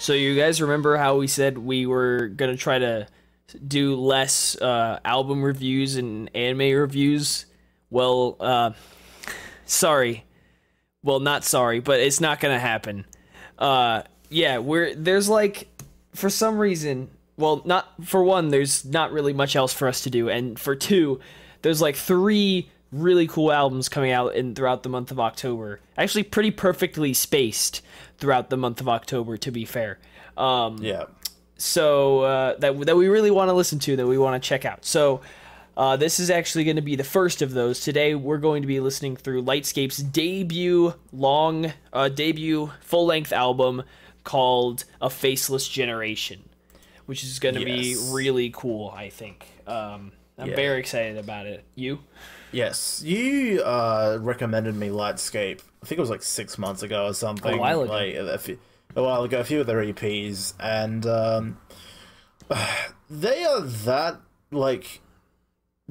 So you guys remember how we said we were gonna try to do less album reviews and anime reviews? Well, sorry. Well, not sorry, but it's not gonna happen. Yeah, there's like, for some reason, well, not for one, there's not really much else for us to do, and for two, there's like 3 really cool albums coming out throughout the month of October. Actually, pretty perfectly spaced throughout the month of October, to be fair. Yeah. So that we really want to listen to, that we want to check out. So this is actually going to be the first of those. Today we're going to be listening through Lightscape's debut full-length album called A Faceless Generation, which is going to be really cool, I think. I'm very excited about it. You? Yes, you recommended me Lightscape. I think it was like 6 months ago or something. A while ago. Like a while ago, a few of their EPs, and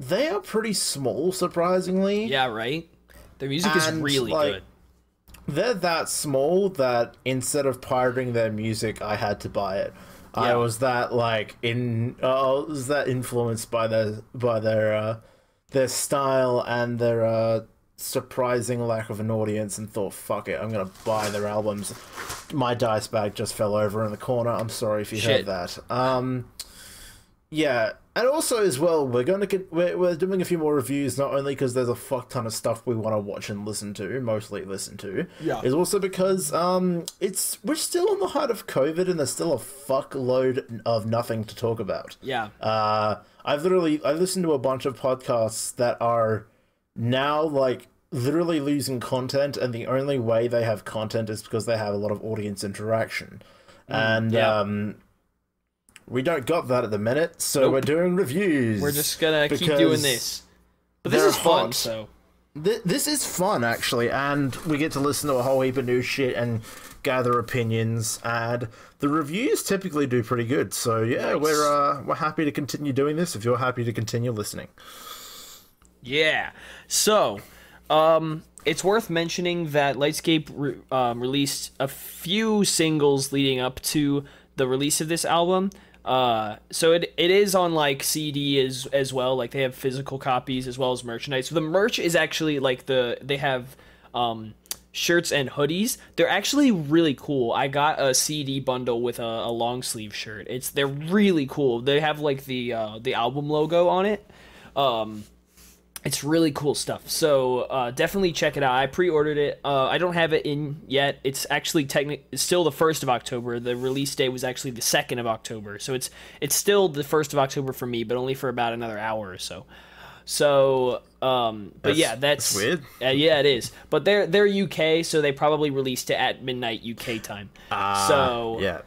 they are pretty small, surprisingly. Yeah, right? Their music is really good. They're that small that instead of pirating their music, I had to buy it. Yeah. I was that influenced by their style and their surprising lack of an audience, and thought, fuck it, I'm gonna buy their albums. My dice bag just fell over in the corner. I'm sorry if you heard that. Yeah, and also as well, we're doing a few more reviews, not only because there's a fuck ton of stuff we want to watch and mostly listen to. Yeah, is also because we're still on the height of COVID, and there's still a fuckload of nothing to talk about. Yeah. I've listened to a bunch of podcasts that are now like literally losing content, and the only way they have content is because they have a lot of audience interaction. And we don't got that at the minute, so we're doing reviews. We're just gonna keep doing this. But this is fun, so... This is fun, actually, and we get to listen to a whole heap of new shit and gather opinions, and the reviews typically do pretty good, so yeah, nice. We're happy to continue doing this if you're happy to continue listening. Yeah, so... it's worth mentioning that Lightscape released a few singles leading up to the release of this album. So it is on like CD as well. Like they have physical copies as well as merchandise. So the merch is actually like they have shirts and hoodies. They're actually really cool. I got a CD bundle with a long sleeve shirt. They're really cool. They have like the album logo on it. It's really cool stuff. So definitely check it out. I pre-ordered it. I don't have it in yet. It's actually it's still the 1st of October. The release date was actually the 2nd of October. So it's still the 1st of October for me, but only for about another hour or so. So, that's weird. Yeah, it is. But they're UK, so they probably released it at midnight UK time. So yeah.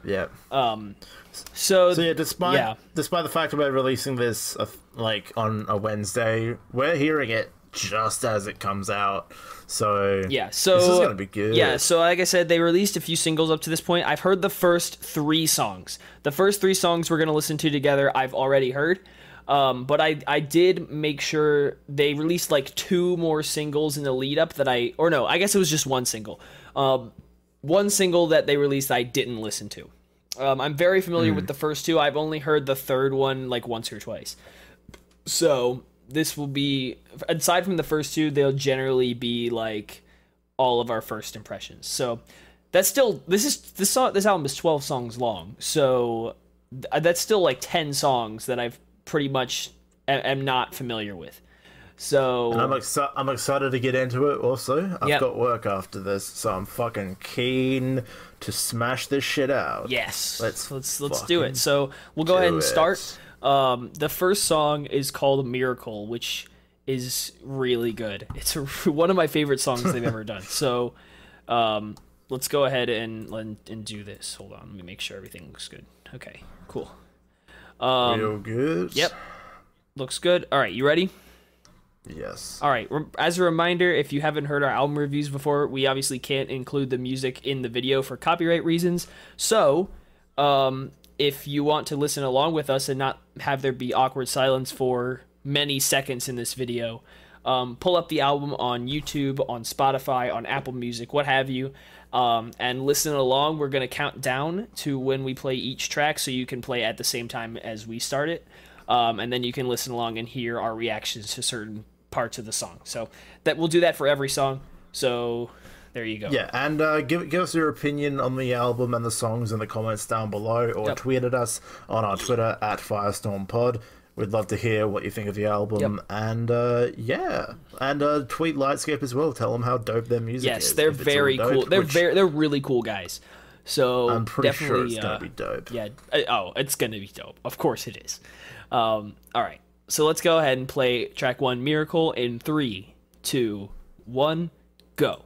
So yeah, despite the fact that we're releasing this like on a Wednesday, we're hearing it just as it comes out. So this is gonna be good. Yeah, so like I said, they released a few singles up to this point. I've heard the first 3 songs. The first 3 songs we're gonna listen to together, I've already heard. But I did make sure they released like 2 more singles in the lead up I guess it was just 1 single. One single that they released I didn't listen to. I'm very familiar with the first 2. I've only heard the third one like once or twice. So this will be, aside from the first 2, they'll generally be like all of our first impressions. So that's still, this album is 12 songs long. So that's still like 10 songs that I've pretty much am not familiar with. So and I'm excited to get into it also. I've got work after this, so I'm fucking keen to smash this shit out. Yes. Let's do it. So we'll go ahead and start. The first song is called Miracle, which is really good. It's one of my favorite songs they've ever done. So let's go ahead and do this. Hold on, let me make sure everything looks good. Okay, cool. Real good. Yep. Looks good. All right, you ready? Yes. All right. As a reminder, if you haven't heard our album reviews before, we obviously can't include the music in the video for copyright reasons. So, if you want to listen along with us and not have there be awkward silence for many seconds in this video, pull up the album on YouTube, on Spotify, on Apple Music, what have you, and listen along. We're going to count down to when we play each track so you can play at the same time as we start it. And then you can listen along and hear our reactions to certain parts of the song. So that we'll do that for every song. So there you go. Yeah, and give us your opinion on the album and the songs in the comments down below, or tweet at us on our Twitter at FireStormPod. We'd love to hear what you think of the album, and yeah, and tweet Lightscape as well. Tell them how dope their music is. Yes, they're very cool. They're really cool guys. So I'm pretty definitely, sure it's gonna be dope. Yeah. Oh, it's gonna be dope. Of course it is. All right. So let's go ahead and play track 1, Miracle, in 3, 2, 1, go.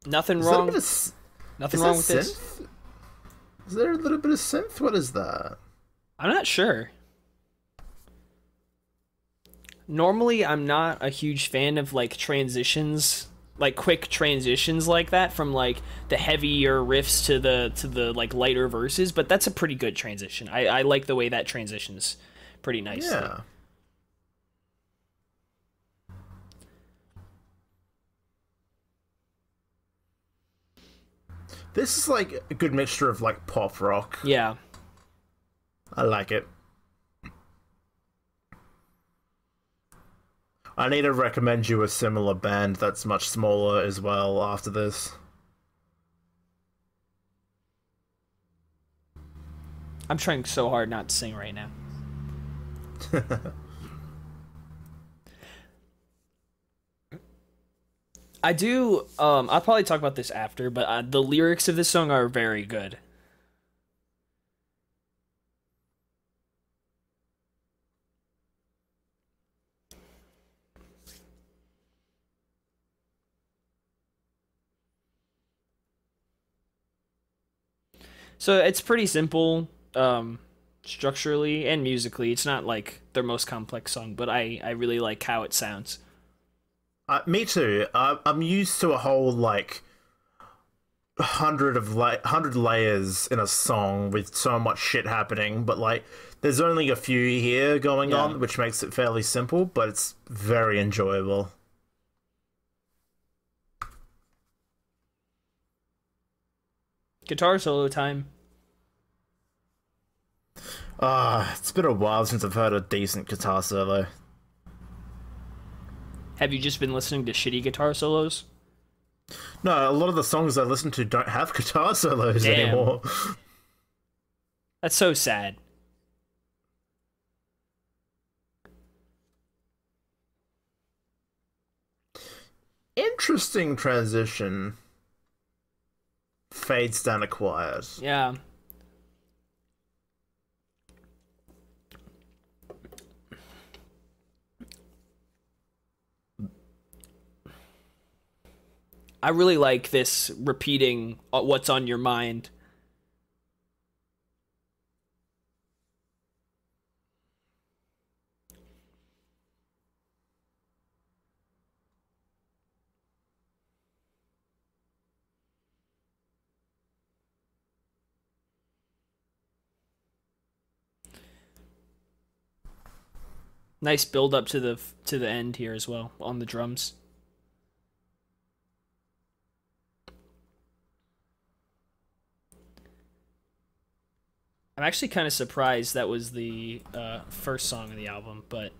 Nothing wrong. Nothing wrong with this. Is there a little bit of synth? What is that? I'm not sure. Normally, I'm not a huge fan of like transitions, like quick transitions like that from like the heavier riffs to the like lighter verses, but that's a pretty good transition. I like the way that transitions pretty nicely. Yeah. This is like a good mixture of like pop rock. Yeah. I like it. I need to recommend you a similar band that's much smaller as well after this. I'm trying so hard not to sing right now. I do, I'll probably talk about this after, but the lyrics of this song are very good. So it's pretty simple, structurally and musically. It's not like their most complex song, but I really like how it sounds. Me too. I'm used to a whole like hundred layers in a song with so much shit happening, but like there's only a few here going on, which makes it fairly simple, but it's very enjoyable. Guitar solo time. It's been a while since I've heard a decent guitar solo. Have you just been listening to shitty guitar solos? No, a lot of the songs I listen to don't have guitar solos anymore. That's so sad. Interesting transition. Fades down to quiet. Yeah. I really like this repeating what's on your mind. Nice build up to the end here as well on the drums. I'm actually kind of surprised that was the first song of the album, but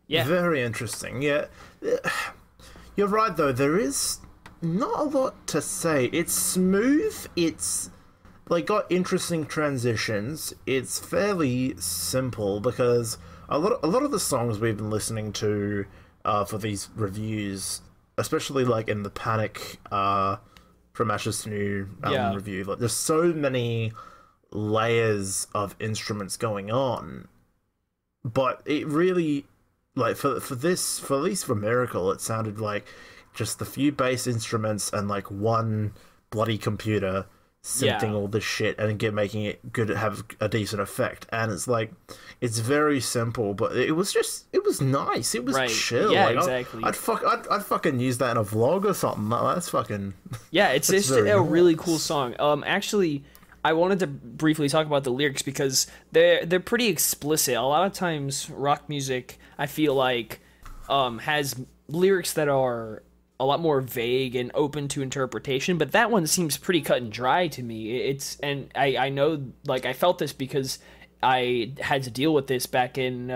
yeah. Very interesting. Yeah. You're right, though. There is not a lot to say. It's smooth. It's like got interesting transitions. It's fairly simple because a lot of the songs we've been listening to for these reviews, especially like in the Panic From Ashes to New album review, like there's so many layers of instruments going on, but it really, like for this, for at least for Miracle, it sounded like just the few bass instruments and like one bloody computer synthing all this shit and making it good, have a decent effect. And it's like, it's very simple, but it was nice. It was chill. Yeah, like, exactly. I'd fucking use that in a vlog or something. That's fucking. Yeah, it's just a really cool song. Actually, I wanted to briefly talk about the lyrics because they're pretty explicit. A lot of times, rock music, I feel like, has lyrics that are a lot more vague and open to interpretation, but that one seems pretty cut and dry to me. I know, like, I felt this because I had to deal with this back in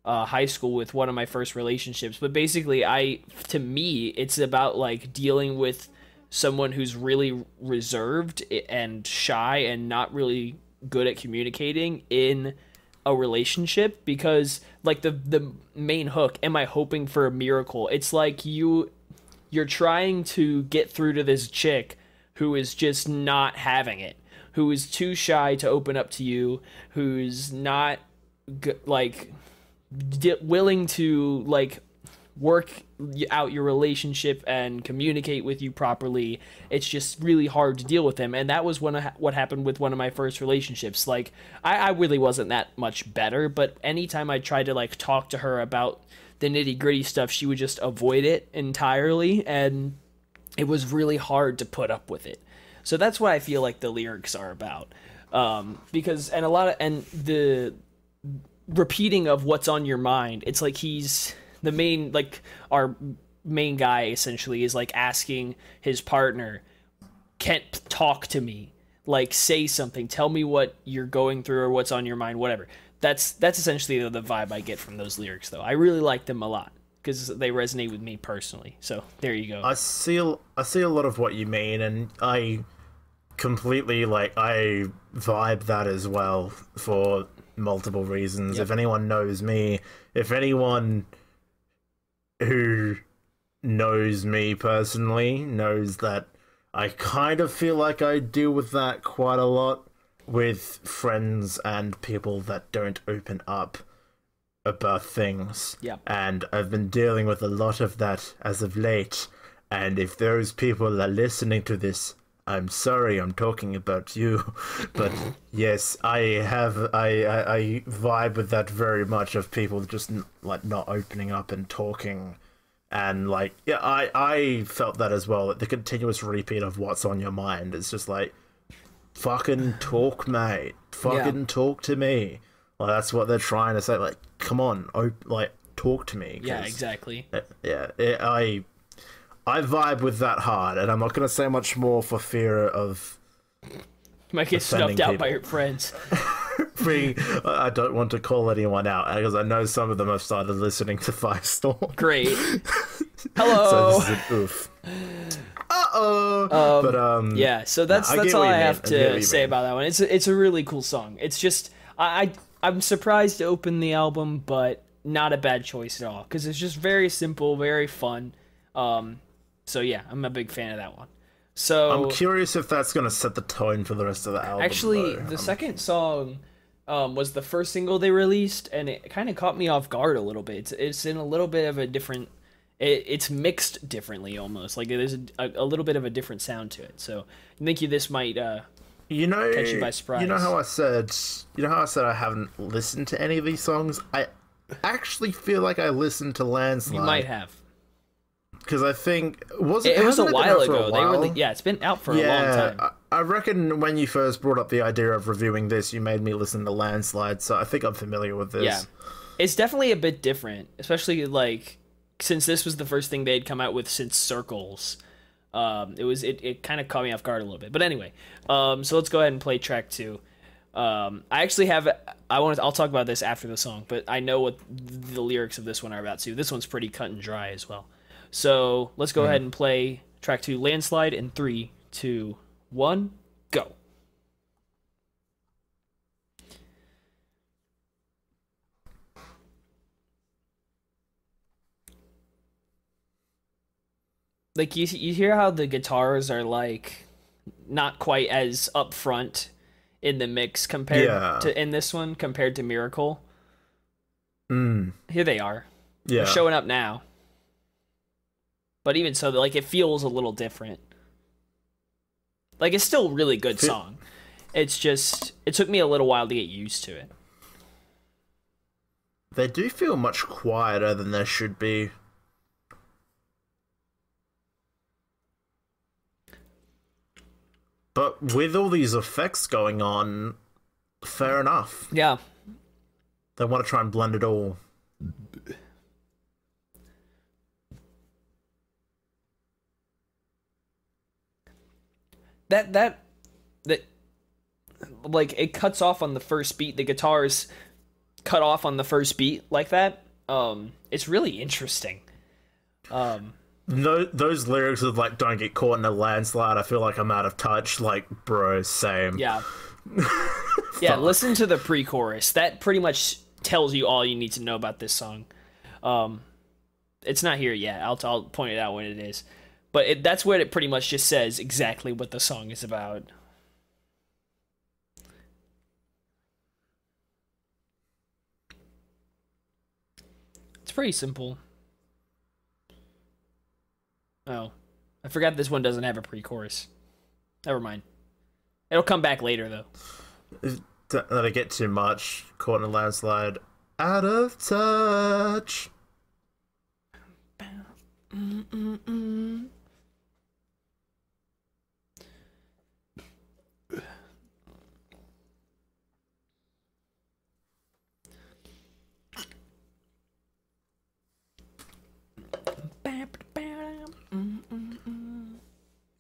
high school with one of my first relationships. But basically, to me, it's about like dealing with someone who's really reserved and shy and not really good at communicating in a relationship, because like the main hook, am I hoping for a miracle? It's like you're trying to get through to this chick who is just not having it, who is too shy to open up to you, who's not willing to like work out your relationship and communicate with you properly. It's just really hard to deal with them. And that was what happened with one of my first relationships. Like, I really wasn't that much better, but anytime I tried to like talk to her about the nitty gritty stuff, she would just avoid it entirely, and it was really hard to put up with it. So that's what I feel like the lyrics are about. Because the repeating of what's on your mind, it's like he's the main, like our main guy essentially is like asking his partner, can't talk to me, like say something, tell me what you're going through or what's on your mind, whatever. That's essentially the vibe I get from those lyrics, though. I really like them a lot because they resonate with me personally. So there you go. I see a lot of what you mean, and I completely I vibe that as well for multiple reasons. Yep. If anyone knows me, if anyone who knows me personally knows that I kind of feel like I deal with that quite a lot with friends and people that don't open up about things. Yeah. And I've been dealing with a lot of that as of late. And if those people are listening to this, I'm sorry, I'm talking about you. But yes, I vibe with that very much, of people just like not opening up and talking. And like, yeah, I felt that as well. The continuous repeat of what's on your mind. It's just like, fucking talk, mate. Fucking talk to me. Well, that's what they're trying to say. Like, come on, talk to me. Yeah, exactly. I vibe with that hard, and I'm not going to say much more for fear of you might get snuffed out by your friends. I don't want to call anyone out, because I know some of them have started listening to FireStorm. Great. Hello. So this is an oof. Uh-oh. But yeah, so that's all I have to say about that one. It's a really cool song. It's just I'm surprised to open the album, but not a bad choice at all, because it's just very simple, very fun. So yeah, I'm a big fan of that one. So I'm curious if that's gonna set the tone for the rest of the album. Actually, the second song was the first single they released, and it kind of caught me off guard a little bit. It's in a little bit of a different. It's mixed differently almost. Like there's a little bit of a different sound to it. So I think this might catch you by surprise. You know how I said I haven't listened to any of these songs? I actually feel like I listened to Landslide. You might have. Because I think it was a while ago. It's been out for a long time. I reckon when you first brought up the idea of reviewing this, you made me listen to Landslide, so I think I'm familiar with this. Yeah, it's definitely a bit different, especially like since this was the first thing they'd come out with since Circles. It kind of caught me off guard a little bit. But anyway, so let's go ahead and play track 2. I actually have. I'll talk about this after the song, but I know what the lyrics of this one are about too. This one's pretty cut and dry as well. So let's go ahead and play track 2, Landslide, in 3, 2, 1, go. Like you hear how the guitars are like not quite as upfront in the mix compared to in this one compared to Miracle. Here they are. Yeah, they're showing up now. But even so, like, it feels a little different. Like, it's still a really good song. It's just, it took me a little while to get used to it. They do feel much quieter than they should be. But with all these effects going on, fair enough. Yeah. They want to try and blend it all. That like, it cuts off on the first beat. The guitars cut off on the first beat like that. It's really interesting. Those lyrics of, like, don't get caught in a landslide, I feel like I'm out of touch. Like, bro, same. Yeah. Yeah, listen to the pre-chorus. That pretty much tells you all you need to know about this song. It's not here yet. I'll point it out when it is. But that's what it pretty much just says exactly what the song is about. It's pretty simple. Oh, I forgot this one doesn't have a pre-chorus. Never mind. It'll come back later, though. Don't let it get too much. Caught in a landslide. Out of touch.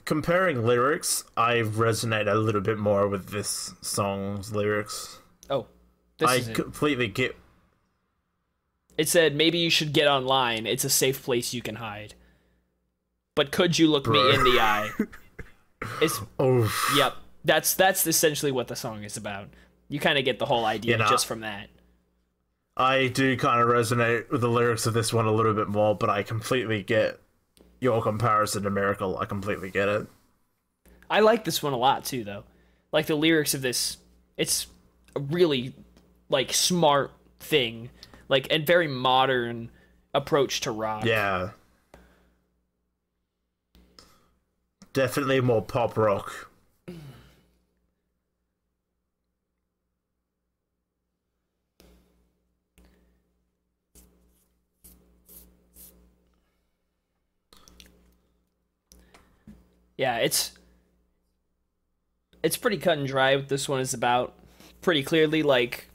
Comparing lyrics, I resonate a little bit more with this song's lyrics. Oh, I completely get. It said, maybe you should get online. It's a safe place you can hide. But could you look me in the eye? It's Yep. That's essentially what the song is about. You kind of get the whole idea just from that. I do kind of resonate with the lyrics of this one a little bit more, but I completely get your comparison to Miracle. I completely get it. I like this one a lot too, though. Like, the lyrics of this, it's a really, like, smart thing, like, and very modern approach to rock. Yeah. Definitely more pop rock. Yeah, it's pretty cut and dry what this one is about. Pretty clearly, like,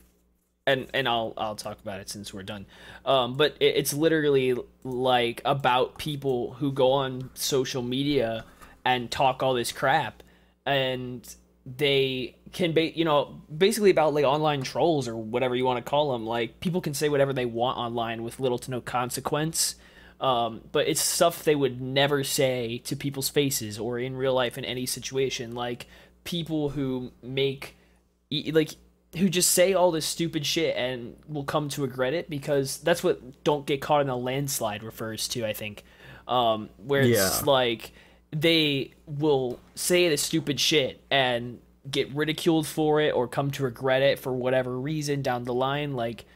and I'll talk about it since we're done. But it's literally, like, about people who go on social media and talk all this crap, and they can basically about, like, online trolls or whatever you want to call them. Like, people can say whatever they want online with little to no consequence. But it's stuff they would never say to people's faces or in real life in any situation. Like, people who who just say all this stupid shit and will come to regret it, because that's what "don't get caught in a landslide" refers to, I think. Where it's like, they will say this stupid shit and get ridiculed for it or come to regret it for whatever reason down the line. Like,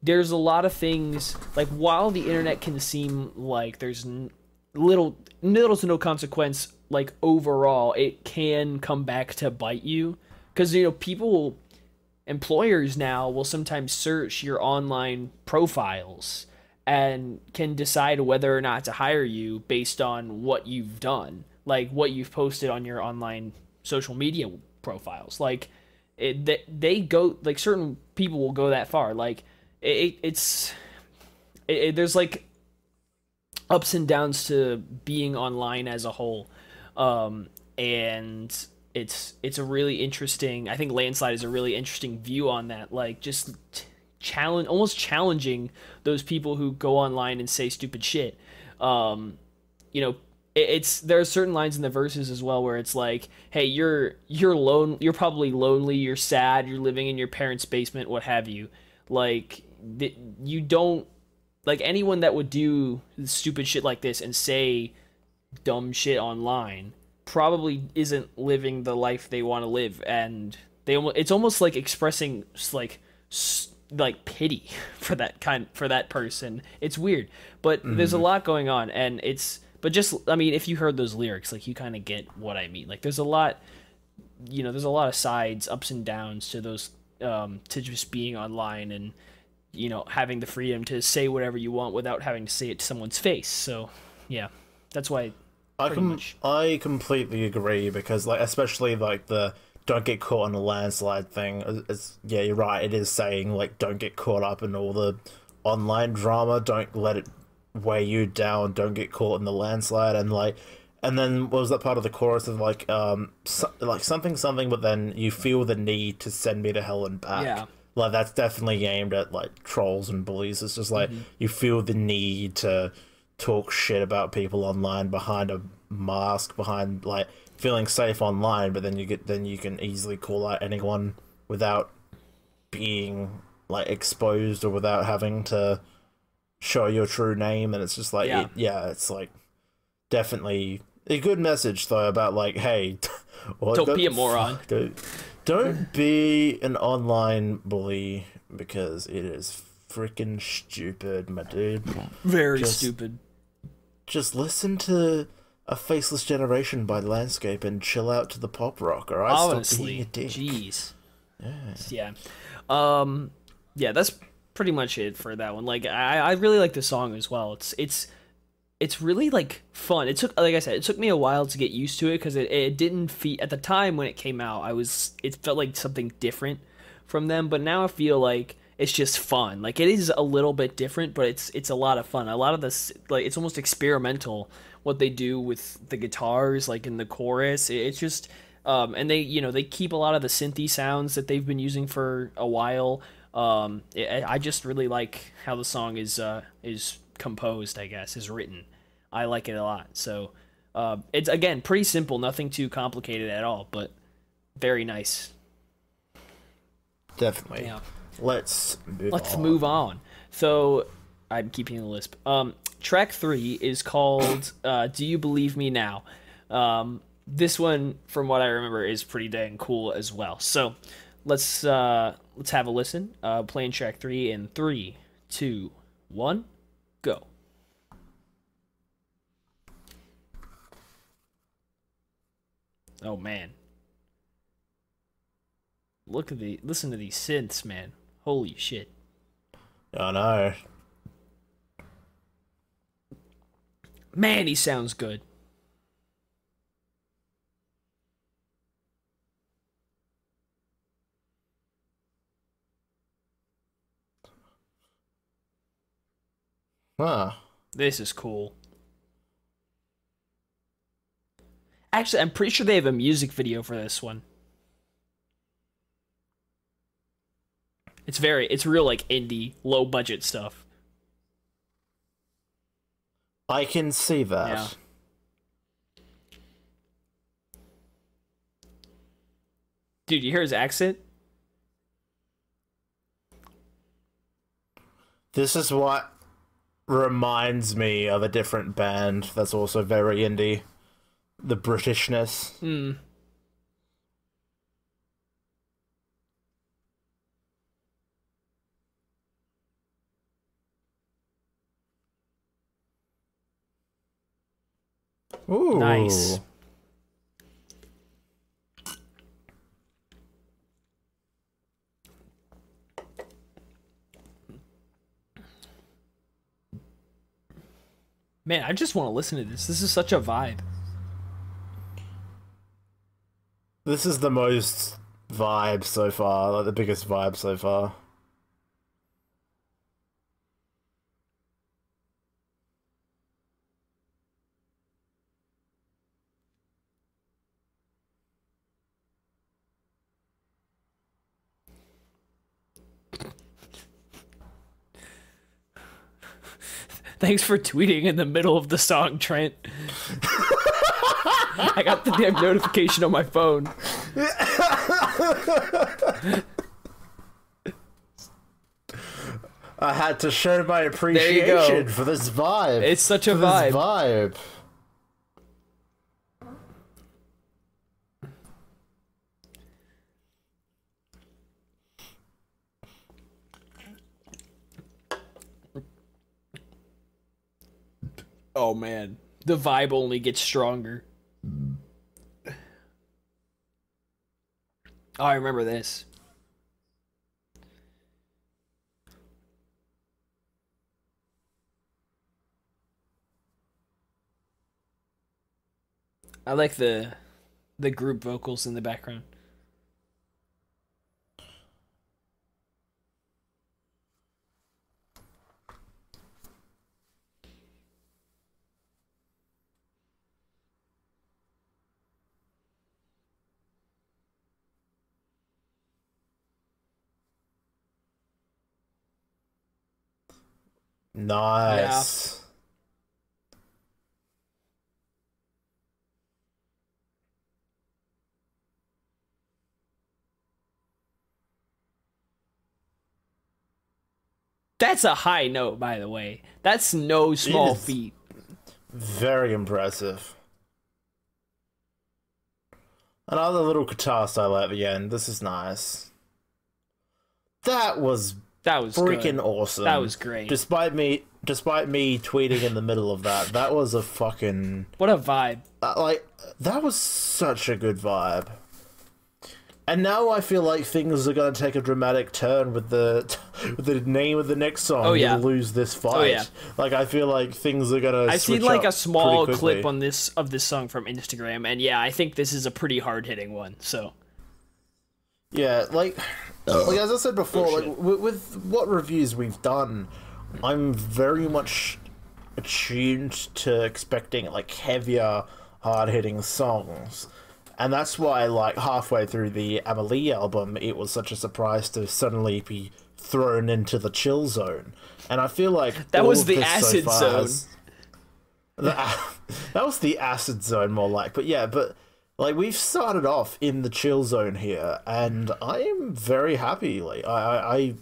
there's a lot of things, like, while the internet can seem like there's little to no consequence, like, overall, it can come back to bite you. Because, employers now will sometimes search your online profiles and can decide whether or not to hire you based on what you've done, like what you've posted on your online social media profiles. Like, they go, like, certain people will go that far. Like, there's, like, ups and downs to being online as a whole, and it's a really interesting, I think Landslide is a really interesting view on that, like, just almost challenging those people who go online and say stupid shit. There are certain lines in the verses as well where it's like, hey, you're probably lonely, you're sad, you're living in your parents' basement, what have you. Like, you don't, like, anyone that would do stupid shit like this and say dumb shit online probably isn't living the life they want to live, and it's almost like expressing, like pity for that person. It's weird, but there's a lot going on, and it's But just, I mean, if you heard those lyrics, like, you kind of get what I mean. Like, there's a lot, there's a lot of sides, ups and downs to those, to just being online and, having the freedom to say whatever you want without having to say it to someone's face. So, yeah, that's why, pretty much. I completely agree, because, like, especially, like, the don't get caught on a landslide thing. Yeah, you're right. It is saying, like, don't get caught up in all the online drama. Don't let it weigh you down. Don't get caught in the landslide. And, like, and then what was that part of the chorus of, like, like something, but then you feel the need to send me to hell and back. Yeah. Like, that's definitely aimed at, like, trolls and bullies. It's just like you feel the need to talk shit about people online behind a mask, behind, like, feeling safe online, but then you can easily call out anyone without being, like, exposed, or without having to show your true name. And it's just like, it's like definitely a good message though about, like, hey, don't be a moron. Don't be an online bully, because it is freaking stupid, my dude. Very stupid. Just listen to a Faceless Generation by Landscape and chill out to the pop rock, alright? Stop being a dick. Jeez. Yeah. Yeah, that's pretty much it for that one. Like, I really like the song as well. It's really, like, fun. It took, like I said, it took me a while to get used to it, because it didn't feel, at the time when it came out, it felt like something different from them, but now I feel like it's just fun. Like, it is a little bit different, but it's a lot of fun. A lot of this, like, it's almost experimental what they do with the guitars, like, in the chorus. It's just, and they keep a lot of the synthy sounds that they've been using for a while. I just really like how the song is composed, I guess, is written. I like it a lot. So, it's, again, pretty simple, nothing too complicated at all, but very nice. Definitely. Yeah. Let's move on. So, I'm keeping the list. Track 3 is called Do You Believe Me Now? This one, from what I remember, is pretty dang cool as well. So, let's have a listen. Playing track 3 in 3, 2, 1, go. Oh man. Listen to these synths, man. Holy shit. I know. Man, he sounds good. Huh. This is cool. Actually, I'm pretty sure they have a music video for this one. It's real, like, indie, low budget stuff. I can see that. Yeah. Dude, you hear his accent? This is what reminds me of a different band that's also very indie. The Britishness. Ooh. Nice. Man, I just want to listen to this. This is such a vibe. This is the most vibe so far, like the biggest vibe so far. Thanks for tweeting in the middle of the song, Trent. I got the damn notification on my phone. I had to show my appreciation for this vibe. It's such a vibe. Vibe. Oh man, the vibe only gets stronger. Oh, I remember this. I like the group vocals in the background. Yeah. Nice. That's a high note, by the way. That's no small is. feat. Very impressive. Another little guitar solo at the end. This is nice. That was freaking good. awesome. That was great. Despite me tweeting in the middle of that was a fucking... What a vibe. That was such a good vibe. And now I feel like things are going to take a dramatic turn with the name of the next song. Oh, yeah. You'll lose this fight. Oh, yeah. Like, I feel like things are going to I've seen like a small clip on this song from Instagram, and yeah, I think this is a pretty hard-hitting one, so... Yeah, like as I said before, with what reviews we've done, I'm very much attuned to expecting like heavier, hard-hitting songs, and that's why like halfway through the Amelie album, it was such a surprise to suddenly be thrown into the chill zone, and I feel like that was the acid zone. That was the acid zone, more like, but. Like, we've started off in the chill zone here, and I am very happy. Like, I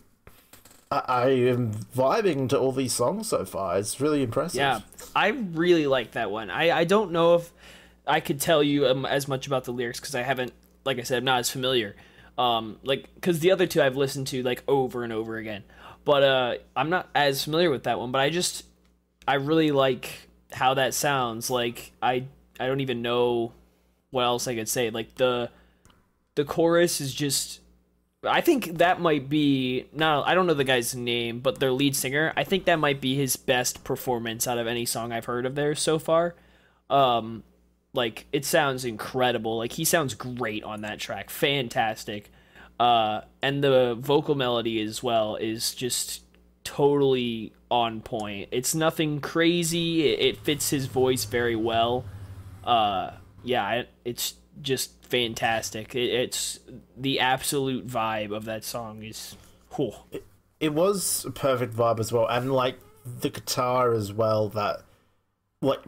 am vibing to all these songs so far. It's really impressive. Yeah, I really like that one. I don't know if I could tell you as much about the lyrics, because I haven't, like I said, I'm not as familiar. Because the other two I've listened to, like, over and over again. But I'm not as familiar with that one, but I really like how that sounds. Like, I don't even know what else I could say. Like the chorus is just, I think that might be, I don't know the guy's name, but their lead singer, I think that might be his best performance out of any song I've heard of theirs so far. Like, it sounds incredible. Like, he sounds great on that track. Fantastic. And the vocal melody as well is just totally on point. It's nothing crazy. It fits his voice very well. Yeah, it's just fantastic. It's the absolute vibe of that song is... Whew. It was a perfect vibe as well, and like the guitar as well, that like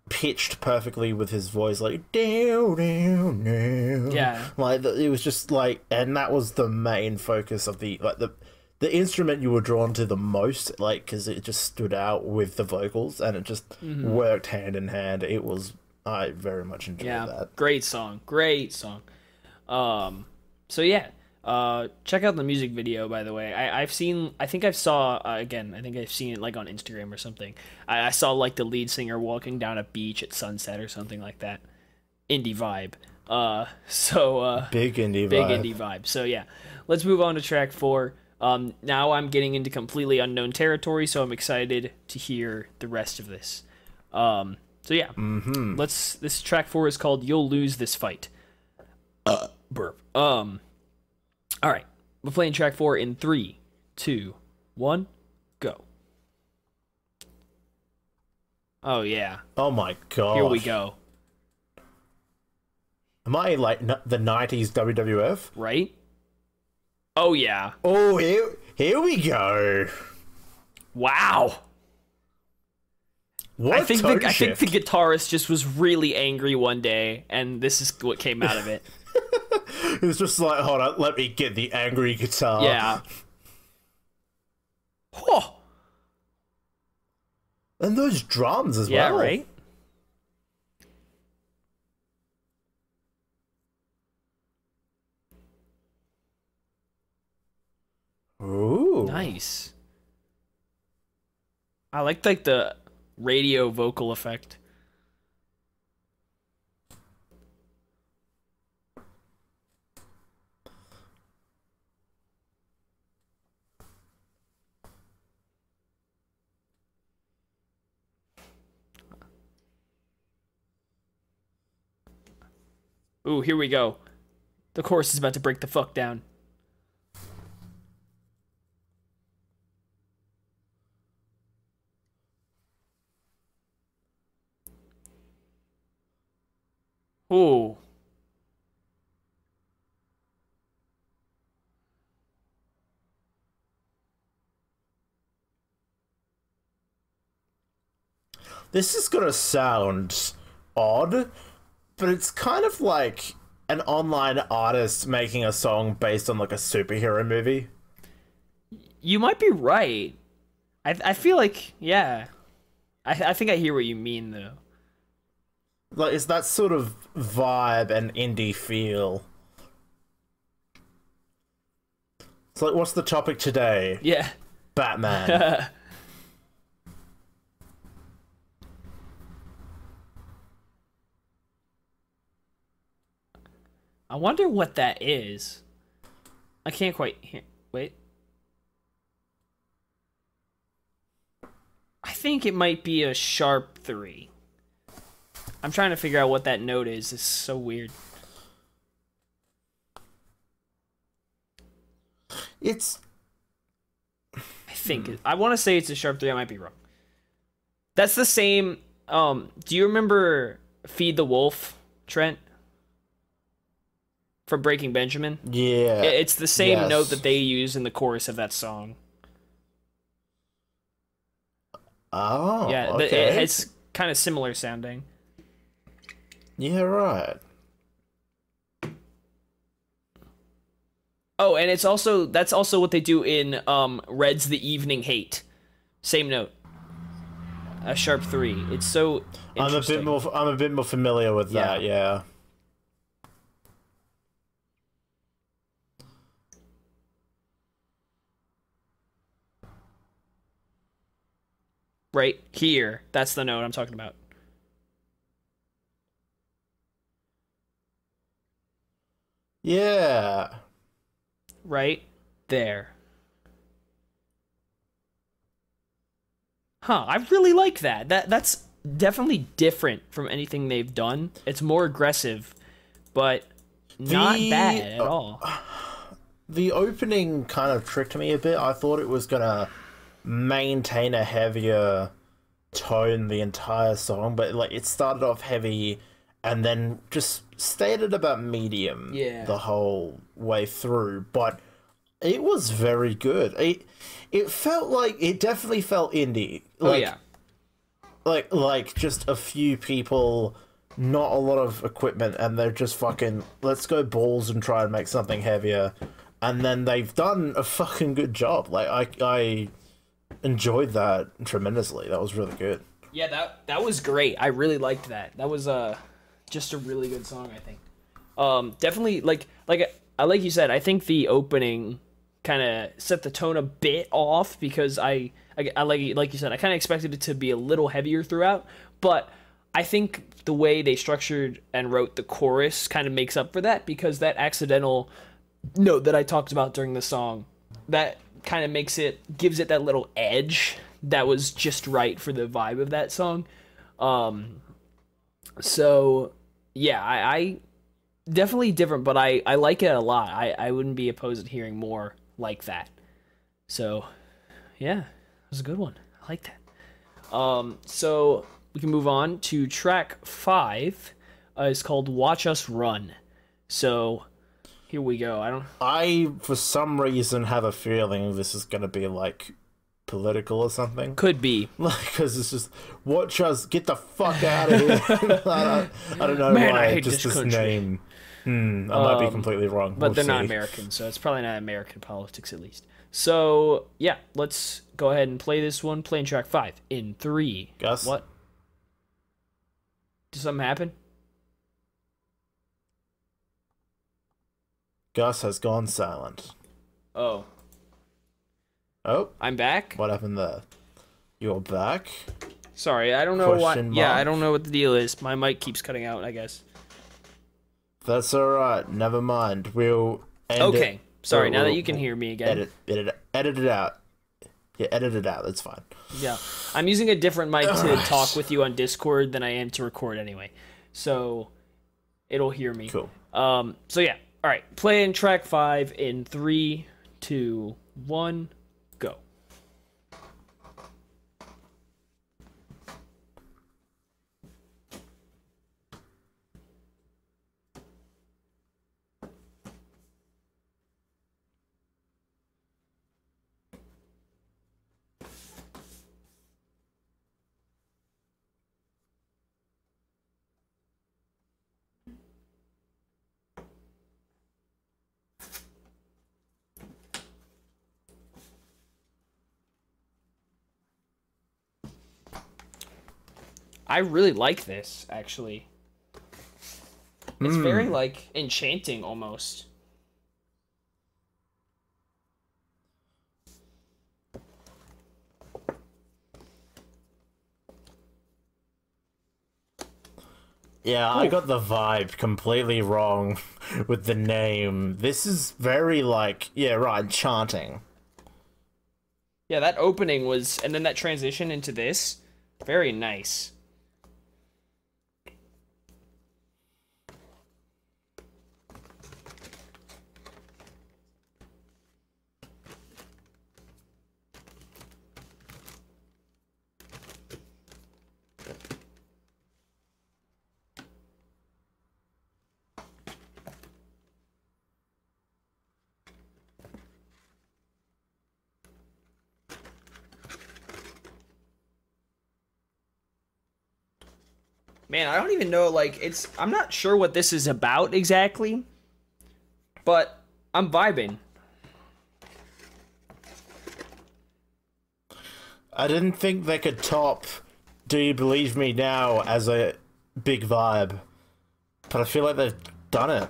pitched perfectly with his voice, like down, down, down. Yeah, like it was just like, and that was the main focus of the instrument you were drawn to the most, like, because it just stood out with the vocals, and it just worked hand in hand. I very much enjoyed that. Great song. So yeah, check out the music video, by the way. I think I've seen it like on Instagram or something. I saw like the lead singer walking down a beach at sunset or something like that. Indie vibe. Big indie vibe. So yeah, let's move on to track 4. Now I'm getting into completely unknown territory, so I'm excited to hear the rest of this. So yeah, this track 4 is called "You'll Lose This Fight." Burp. All right, we're playing track 4 in 3, 2, 1, go. Oh yeah. Oh my god. Here we go. Am I like the 90s WWF? Right? Oh yeah. Oh, here we go. Wow. What I think the guitarist just was really angry one day, and this is what came out of it. It was just like, hold on, let me get the angry guitar. Yeah. Whoa. And those drums as well. Yeah, right? Ooh. Nice. I like the radio vocal effect. Ooh, here we go. The chorus is about to break the fuck down. Ooh. This is gonna sound odd, but it's kind of like an online artist making a song based on like a superhero movie. You might be right. I feel like, yeah. I think I hear what you mean, though. Like, it's that sort of vibe and indie feel. It's like, what's the topic today? Yeah. Batman. I wonder what that is. I can't quite hear. Wait. I think it might be a sharp 3. I'm trying to figure out what that note is. It's so weird. It's... I want to say it's a sharp 3. I might be wrong. That's the same... do you remember Feed the Wolf, Trent? From Breaking Benjamin? Yeah. It's the same yes. note that they use in the chorus of that song. Oh, yeah, okay. it's kind of similar sounding. Yeah, right. Oh, and that's also what they do in Red's The Evening Hate. Same note. A sharp 3. It's so interesting. I'm a bit more familiar with that, yeah. Right here. That's the note I'm talking about. Yeah. Right there. Huh, I really like that. That's definitely different from anything they've done. It's more aggressive, but not bad at all. The opening kind of tricked me a bit. I thought it was gonna maintain a heavier tone the entire song, but like it started off heavy and then just stayed at about medium the whole way through. But it was very good. It felt like it definitely felt indie. Like, like just a few people, not a lot of equipment, and they're just fucking let's go balls and try and make something heavier. And then they've done a fucking good job. Like I enjoyed that tremendously. That was really good. Yeah, that was great. I really liked that. That was just a really good song, I think. Definitely like you said, I think the opening kind of set the tone a bit off because I like you said, I kind of expected it to be a little heavier throughout, but I think the way they structured and wrote the chorus kind of makes up for that, because that accidental note that I talked about during the song, that kind of gives it that little edge that was just right for the vibe of that song. So yeah, I definitely different, but I like it a lot. I wouldn't be opposed to hearing more like that. So yeah, it was a good one. I like that. So we can move on to track 5. It's called Watch Us Run. So here we go. I for some reason have a feeling this is gonna be like political or something. Could be. Because it's just watch us get the fuck out of here. I don't know Man, why. I hate just this this country. name. I might be completely wrong. But We'll they're not see. American, so it's probably not American politics at least. So yeah, let's go ahead and play this one. Playing track 5 in 3. Gus? What? Did something happen? Gus has gone silent. Oh. Oh, I'm back? what happened there? You're back? Sorry, I don't know what. Question Yeah, mark? I don't know what the deal is. My mic keeps cutting out, I guess. That's alright, never mind. We'll end Okay. it. Sorry, now that We'll- you can we'll hear me again. Edit it out. Yeah, edit it out, that's fine. Yeah. I'm using a different mic to talk with you on Discord than I am to record anyway. So, it'll hear me. Cool. So yeah. All right. Playing track 5 in 3, 2, 1, go. I really like this, actually. It's very, like, enchanting, almost. Yeah, I got the vibe completely wrong with the name. This is very, like, yeah, right, enchanting. Yeah, that opening was... And then that transition into this, very nice. Man, I don't even know, like, it's... I'm not sure what this is about exactly, but I'm vibing. I didn't think they could top Do You Believe Me Now as a big vibe, but I feel like they've done it.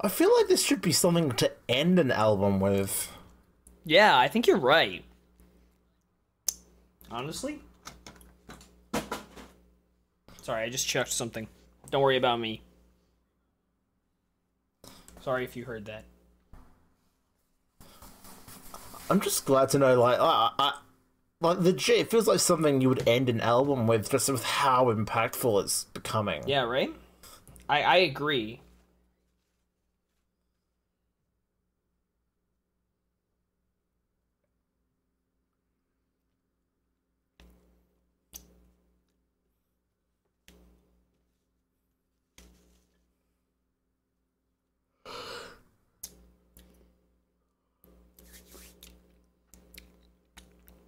I feel like this should be something to end an album with. Yeah, I think you're right. Honestly? Sorry, I just checked something. Don't worry about me. Sorry if you heard that. I'm just glad to know, like, like legit, it feels like something you would end an album with, just with how impactful it's becoming. Yeah, right? I agree.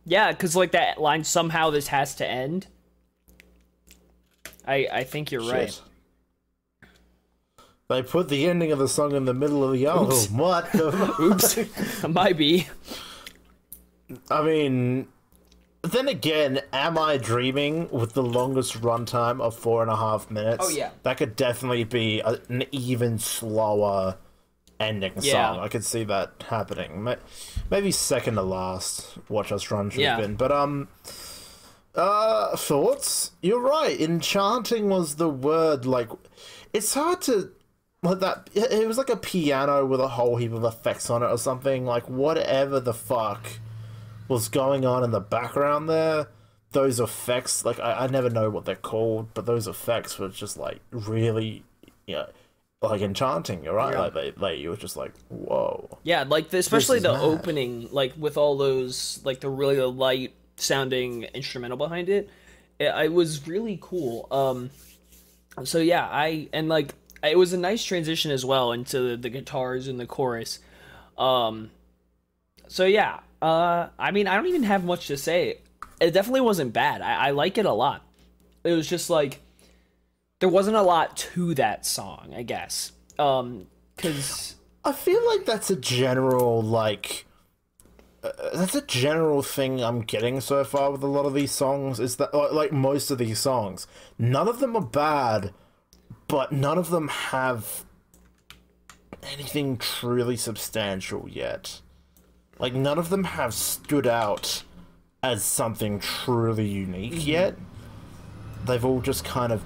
Yeah, because, like, that line, somehow this has to end. I think you're right. They put the ending of the song in the middle of the album. Oops. What the Oops. Might be. I mean, then again, Am I Dreaming with the longest runtime of 4.5 minutes? Oh, yeah. That could definitely be an even slower ending song. I could see that happening. Maybe second to last Watch Us Run should have been. But, thoughts? You're right. Enchanting was the word. Like, it's hard to... Like that, it was like a piano with a whole heap of effects on it or something. Like, whatever the fuck was going on in the background there, those effects, like, I never know what they're called, but those effects were just, like, really, you know, like, enchanting, you're right? Yeah. Like, you were just like, whoa. Yeah, like, especially the opening, like, with all those, like, the really light-sounding instrumental behind it, it was really cool. So, yeah, it was a nice transition as well into the guitars and the chorus. So yeah, I mean, I don't even have much to say. It definitely wasn't bad. I like it a lot. It was just like, there wasn't a lot to that song, I guess. Because... I feel like that's a general, like... that's a general thing I'm getting so far with a lot of these songs, is that, like, most of these songs, none of them are bad, but none of them have anything truly substantial yet. Like, none of them have stood out as something truly unique yet. They've all just kind of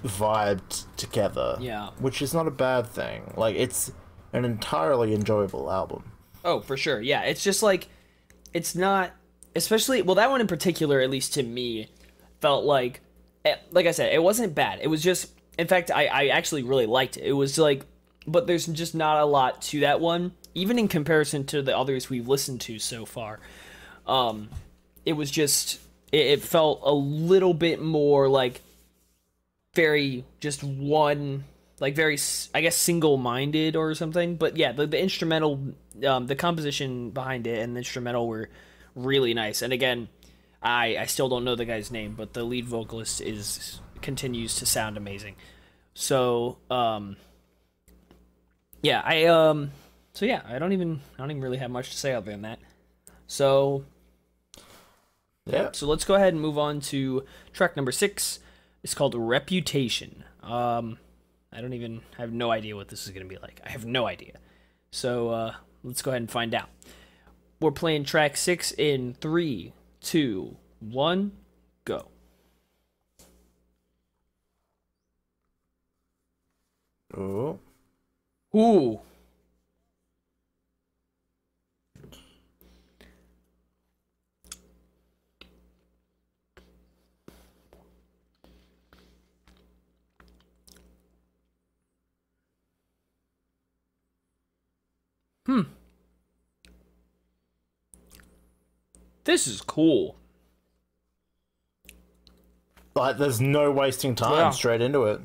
vibed together. Yeah. Which is not a bad thing. Like, it's an entirely enjoyable album. Oh, for sure. Yeah, it's just like, it's not, especially, well, that one in particular, at least to me, felt like I said, it wasn't bad. It was just, in fact, I actually really liked it. It was like, but there's just not a lot to that one, even in comparison to the others we've listened to so far. It was just, it felt a little bit more like very just one, like very, I guess, single-minded or something. But yeah, the instrumental, the composition behind it and the instrumental were really nice. And again, I still don't know the guy's name, but the lead vocalist continues to sound amazing. So yeah, I don't even really have much to say other than that. So Yeah. so let's go ahead and move on to track number 6. It's called Reputation. I have no idea what this is going to be like. I have no idea. So let's go ahead and find out. We're playing track 6 in 3, 2, 1, go. Oh. Ooh. This is cool. Like, there's no wasting time, Yeah. straight into it.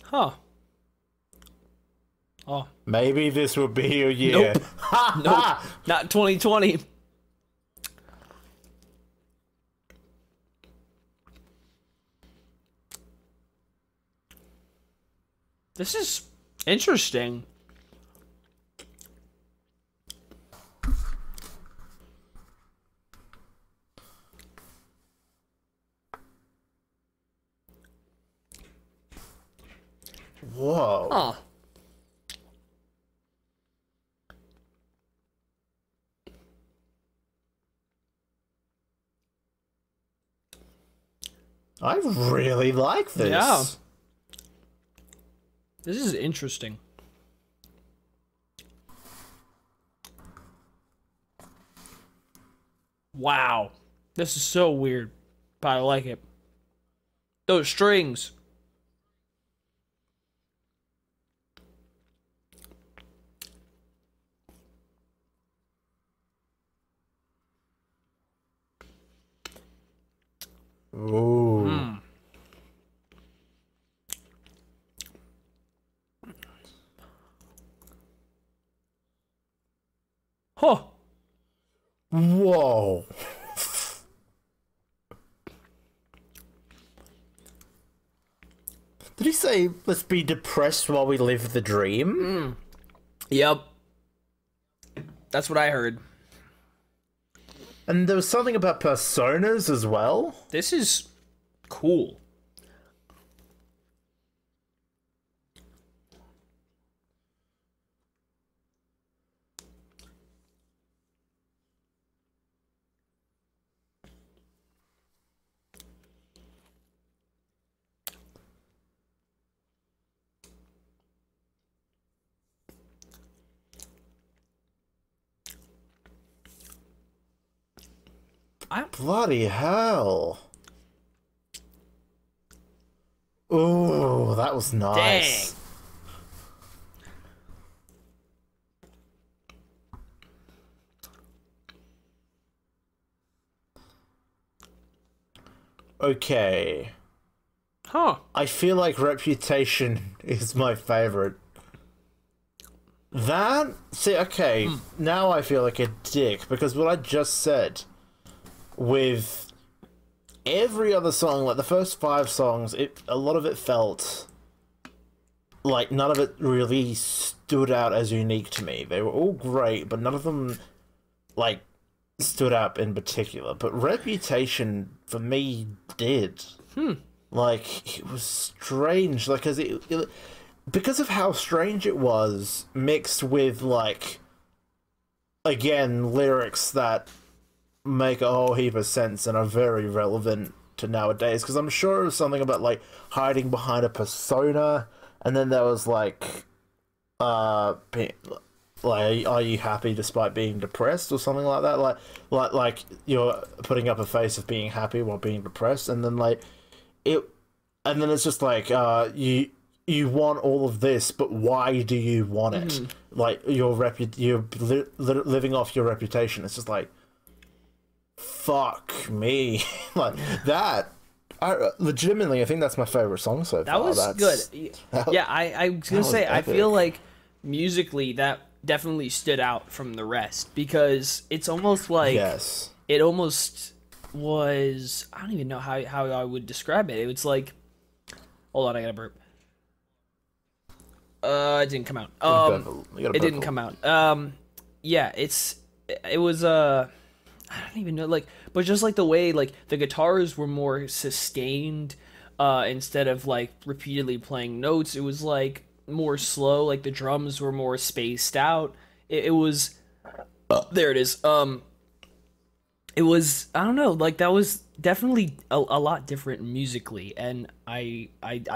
Huh. Oh. Maybe this will be your year. Nope. Nope. Not 2020. This is interesting. Whoa. Huh. I really like this. Yeah. This is interesting. Wow. This is so weird, but I like it. Those strings. Ooh. Huh. Whoa. Did he say, let's be depressed while we live the dream? Yep. That's what I heard. And there was something about personas as well? This is cool. Bloody hell. Ooh, that was nice. Dang. Okay. Huh. I feel like Reputation is my favorite. That? See, okay, now I feel like a dick, because what I just said, with every other song, like the first 5 songs, a lot of it felt like none of it really stood out as unique to me. They were all great, but none of them, like, stood out in particular, but Reputation for me did. Like, it was strange, like, because of how strange it was, mixed with, like, again, lyrics that make a whole heap of sense and are very relevant to nowadays. Because I'm sure it was something about, like, hiding behind a persona, and then there was, like, like, are you happy despite being depressed or something like that? Like you're putting up a face of being happy while being depressed, and then like it, and then it's just like you want all of this, but why do you want it? Like you're living off your reputation. It's just like fuck me, like that. Legitimately, I think that's my favorite song so far. That was good. Yeah, I was gonna say, I feel like musically that definitely stood out from the rest because it's almost like it almost was. I don't even know how I would describe it. It was like, hold on, I gotta burp. It didn't come out. It didn't come out. Yeah, it was I don't even know, like, but just like the way like the guitars were more sustained instead of like repeatedly playing notes. It was like more slow, like the drums were more spaced out. It was there it is. It was, I don't know, like that was definitely a lot different musically, and I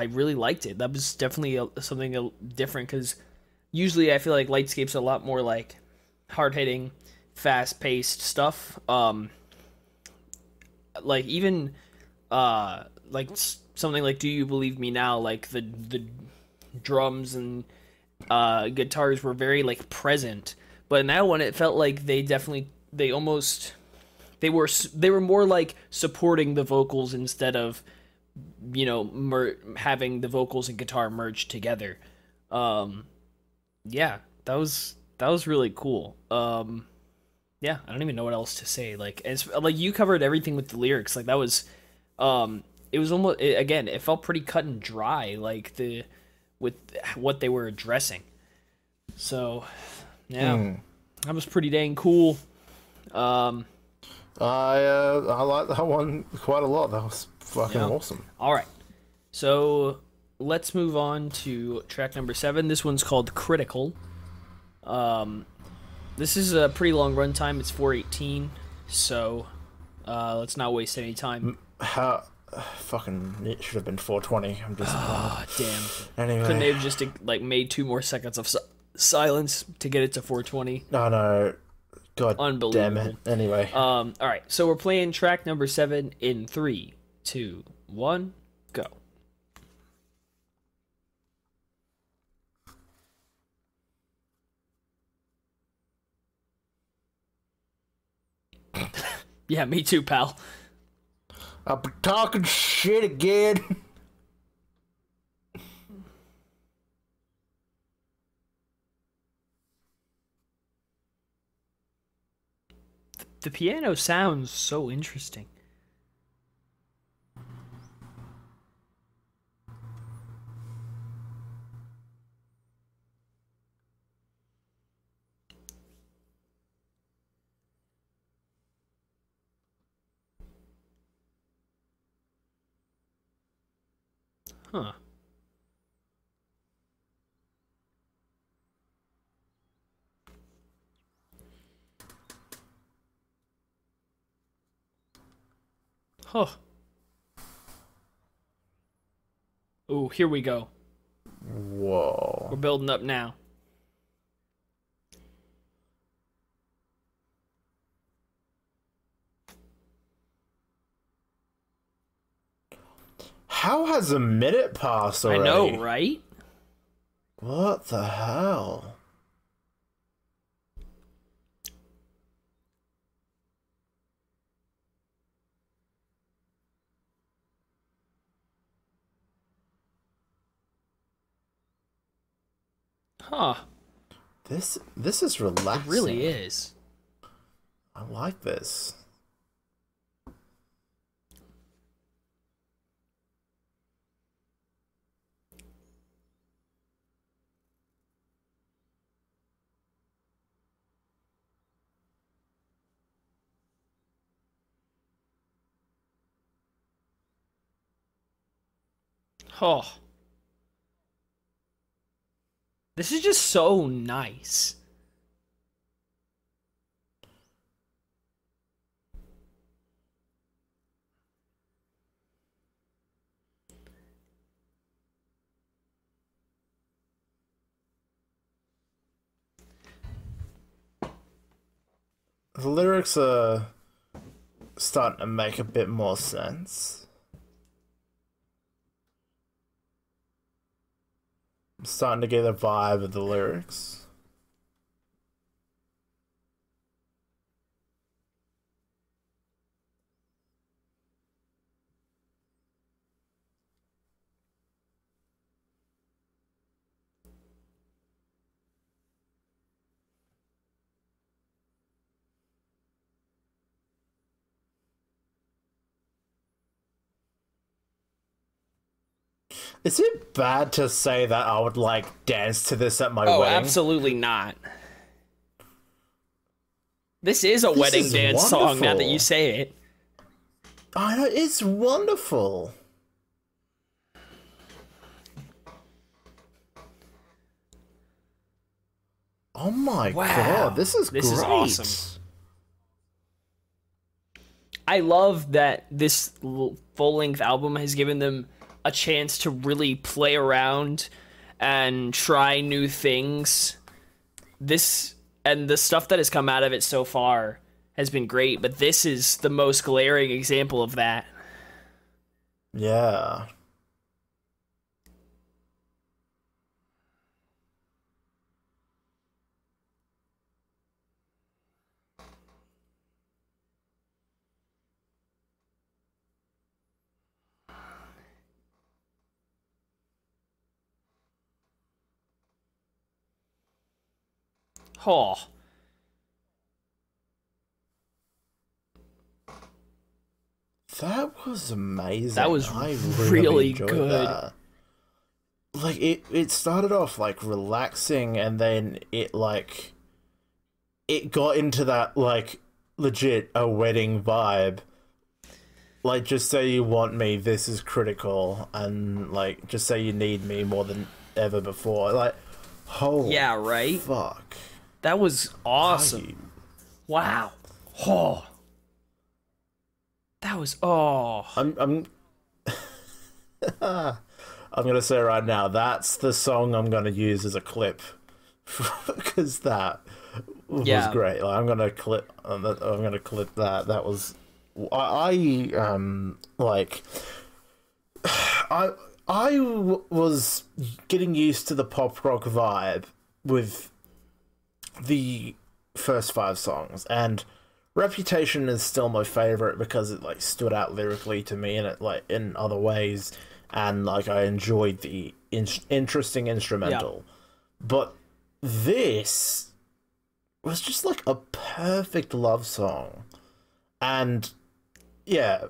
really liked it. That was definitely something different because usually I feel like Lightscape's a lot more like hard hitting, fast paced stuff. Like even like something like "Do You Believe Me Now," like the drums and guitars were very like present, but in that one it felt like they almost they were more like supporting the vocals instead of having the vocals and guitar merged together. Yeah, that was really cool. Yeah, I don't even know what else to say. Like, it's like you covered everything with the lyrics. Like that was it was almost, again, it felt pretty cut and dry, like with what they were addressing. So yeah, that was pretty dang cool. I like that one quite a lot. That was fucking awesome. All right, so let's move on to track number 7. This one's called Critical. This is a pretty long runtime. It's 4:18, so let's not waste any time. How fucking it should have been 4:20. I'm disappointed. Ah, damn. Anyway, couldn't they have just like made 2 more seconds of silence to get it to 4:20? No. God Unbelievable. damn it. Anyway. All right. So we're playing track number 7 in 3, 2, 1, go. Yeah, me too, pal. I'm talking shit again. The piano sounds so interesting. Huh. Huh. Oh, here we go. Whoa. We're building up now. How has a minute passed already? I know, right? What the hell? Huh. This is relaxing. It really is. I like this. Oh, this is just so nice. The lyrics are starting to make a bit more sense. I'm starting to get a vibe of the lyrics. Is it bad to say that I would like dance to this at my Oh, wedding? absolutely not. This is a wedding is dance song now that wonderful. you say it. I know, it's wonderful. Oh my god, this is great. Is awesome. I love that this full-length album has given them a chance to really play around and try new things. This and the stuff that has come out of it so far has been great, but this is the most glaring example of that. Yeah. Oh, That was amazing. that was I really enjoyed good. that. Like it started off like relaxing, and then it got into that like legit a wedding vibe. Like, just say you want me, this is critical, and like just say you need me more than ever before. Like, holy Yeah, right? fuck. That was awesome. Wow. Oh. That was I'm I'm gonna say right now, that's the song I'm gonna use as a clip because that was great. Like, I'm gonna clip that. That was I was getting used to the pop rock vibe with the first 5 songs, and Reputation is still my favorite because it like stood out lyrically to me, and it like in other ways, and like I enjoyed the interesting instrumental. But this was just like a perfect love song, and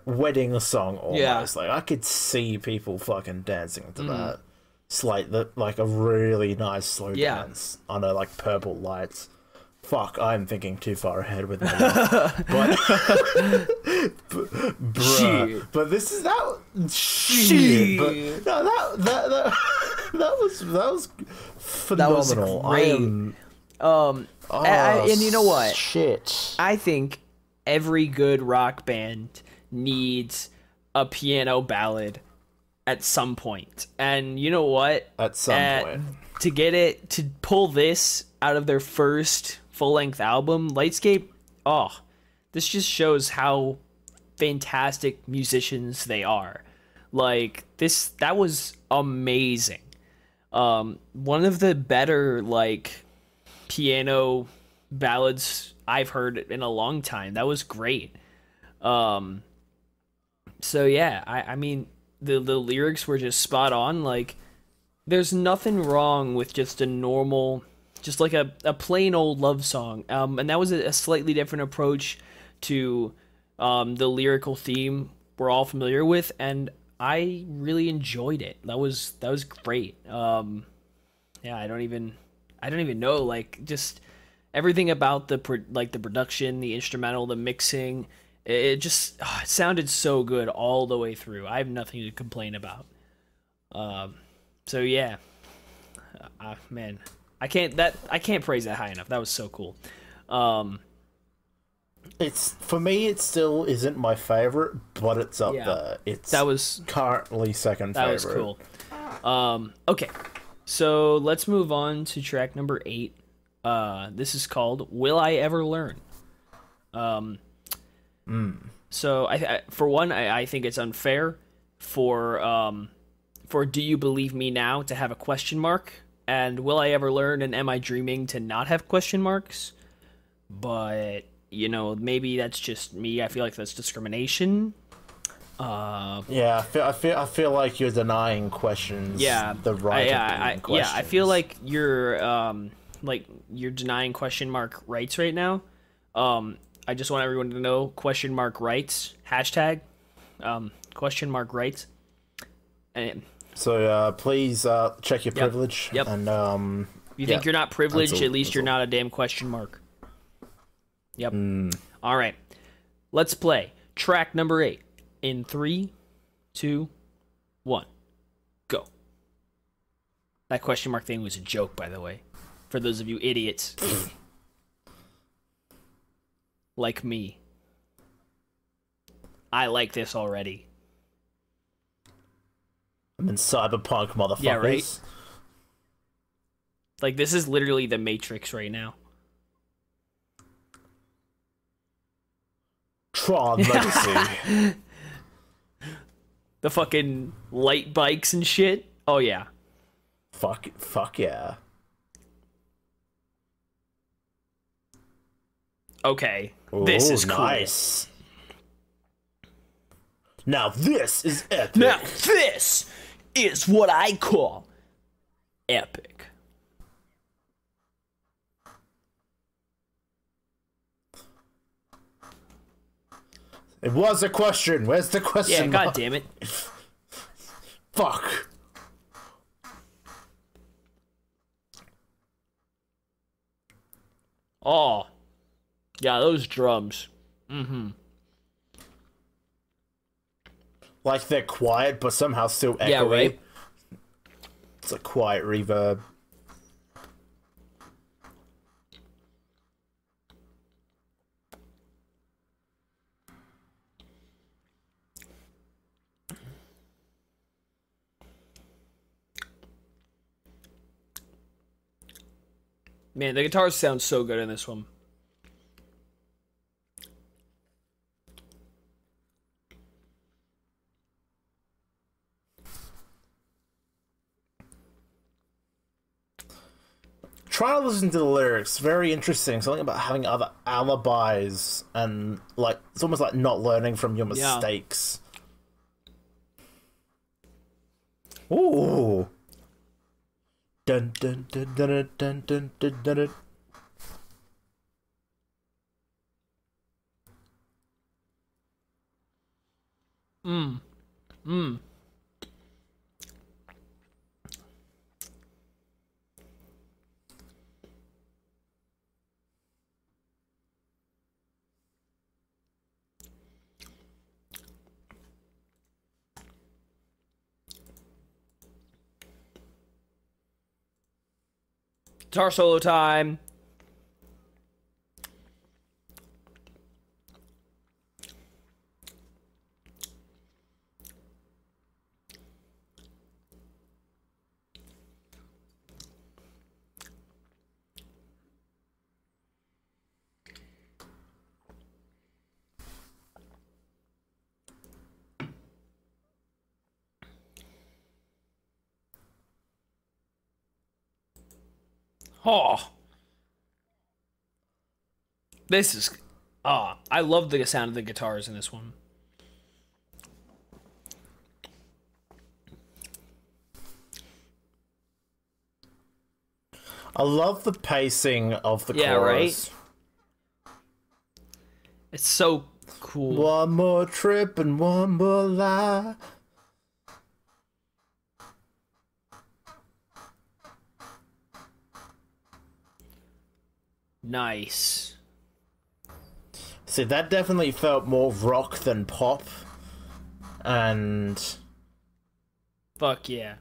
wedding song almost. Like, I could see people fucking dancing to that. It's like a really nice slow dance under like purple lights. Fuck, I'm thinking too far ahead with my life. But this is that shit. But no, that was phenomenal. That was great. And you know what? Shit. I think every good rock band needs a piano ballad at some point. And you know what? At some point. To pull this out of their first full-length album, Lightscape, this just shows how fantastic musicians they are. Like, that was amazing. One of the better, like, piano ballads I've heard in a long time. That was great. So yeah, I mean, the lyrics were just spot on. Like, there's nothing wrong with just a normal, just like a plain old love song. And that was a slightly different approach to the lyrical theme we're all familiar with, and I really enjoyed it. That was great. I don't even know, like, just everything about the production, the instrumental, the mixing. It just it sounded so good all the way through. I have nothing to complain about. So yeah, man, I can't praise that high enough. That was so cool. It's for me. It still isn't my favorite, but it's up Yeah. there. It's That was currently second that favorite. was cool. Okay, so let's move on to track number 8. This is called "Will I Ever Learn." So for one, I think it's unfair for "Do You Believe Me Now" to have a question mark, and "Will I Ever Learn" and "Am I Dreaming" to not have question marks. But you know, maybe that's just me. I feel like that's discrimination. Yeah, I feel like you're denying questions. Yeah, the right of being questions. I feel like you're denying question mark rights right now. I just want everyone to know question mark rights hashtag question mark rights. And so. Please check your privilege. Yep. And you think you're not privileged? That's all, At least you're not a damn question mark. Yep. All right. Let's play track number 8 in 3, 2, 1, go. That question mark thing was a joke, by the way, for those of you idiots like me. I like this already. I'm in cyberpunk, motherfuckers. Yeah, right? Like, this is literally the Matrix right now. Tron Legacy. The fucking light bikes and shit. Oh, yeah. Fuck yeah. Okay. This is cool. Nice. Now this is epic. Now this is what I call epic. It was a question. Where's the question? Yeah, god damn it. Fuck. Oh. Yeah, those drums. Mm-hmm. Like they're quiet, but somehow still echoey. Yeah, right? It's a quiet reverb. Man, the guitars sound so good in this one. Try to listen to the lyrics. Very interesting. Something about having other alibis and like it's almost like not learning from your mistakes. Yeah. Ooh. Dun dun dun dun dun dun dun dun dun. Guitar solo time. Oh. This is... I love the sound of the guitars in this one. I love the pacing of the Right? chorus. It's so cool. One more trip and one more lie. Nice. See, that definitely felt more rock than pop. And... Fuck yeah.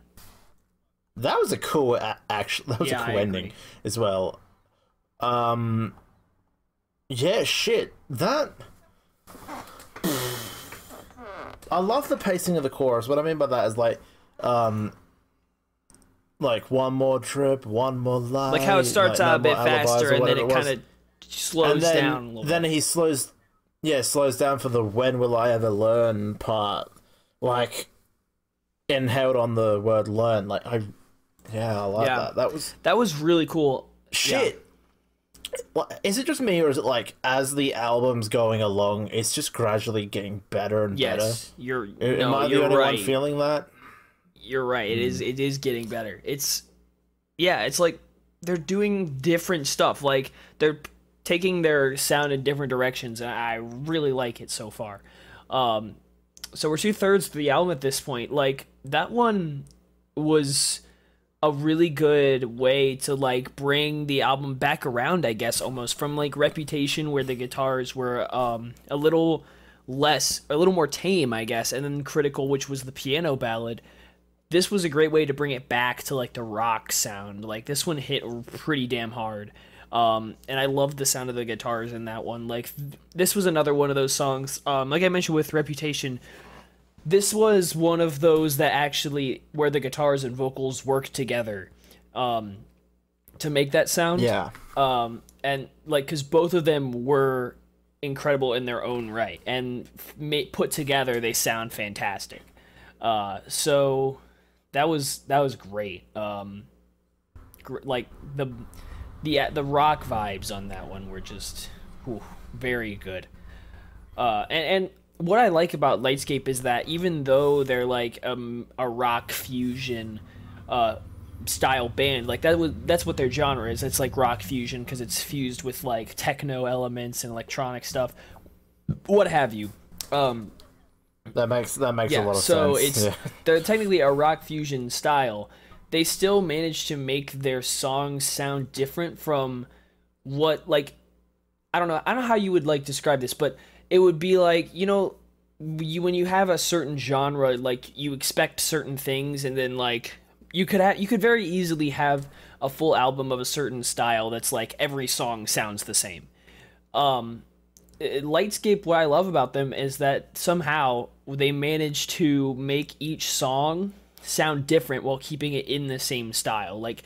That was a cool actually. That was a Yeah, I cool ending agree. as well. Yeah, shit. That I love the pacing of the chorus. What I mean by that is like one more trip, one more lie, Like how it starts like out no a more bit alibis faster or and then whatever it it kind was. of And slows down a little then bit. he slows down for the when will I ever learn part. Like inhaled on the word learn. I like Yeah, that. That was that was really cool. Yeah. shit. Is it just me, or is it like as the album's going along, it's just gradually getting better and better? Yes, you're Am no, I the you're only one right. feeling that? You're right. It is getting better. It's yeah, it's like they're doing different stuff. Like they're taking their sound in different directions, and I really like it so far. So we're 2/3 through the album at this point. Like that one was a really good way to like bring the album back around, I guess, almost from like Reputation, where the guitars were a little a little more tame, I guess, and then Critical, which was the piano ballad. This was a great way to bring it back to like the rock sound. Like this one hit pretty damn hard. And I loved the sound of the guitars in that one. Like this was another one of those songs. Like I mentioned with Reputation, this was one of those that actually where the guitars and vocals work together to make that sound. Yeah. And like because both of them were incredible in their own right, and put together they sound fantastic. So that was great. Like the rock vibes on that one were just very good. And what I like about Lightscape is that even though they're like a rock fusion style band, like that's what their genre is. It's like rock fusion because it's fused with like techno elements and electronic stuff, what have you. That makes a lot of sense. So it's they're technically a rock fusion style. They still manage to make their songs sound different from what like I don't know how you would like describe this, but it would be like, you know, when you have a certain genre, like you expect certain things, and then like you could very easily have a full album of a certain style that's like every song sounds the same. Lightscape, what I love about them is that somehow they manage to make each song sound different while keeping it in the same style. Like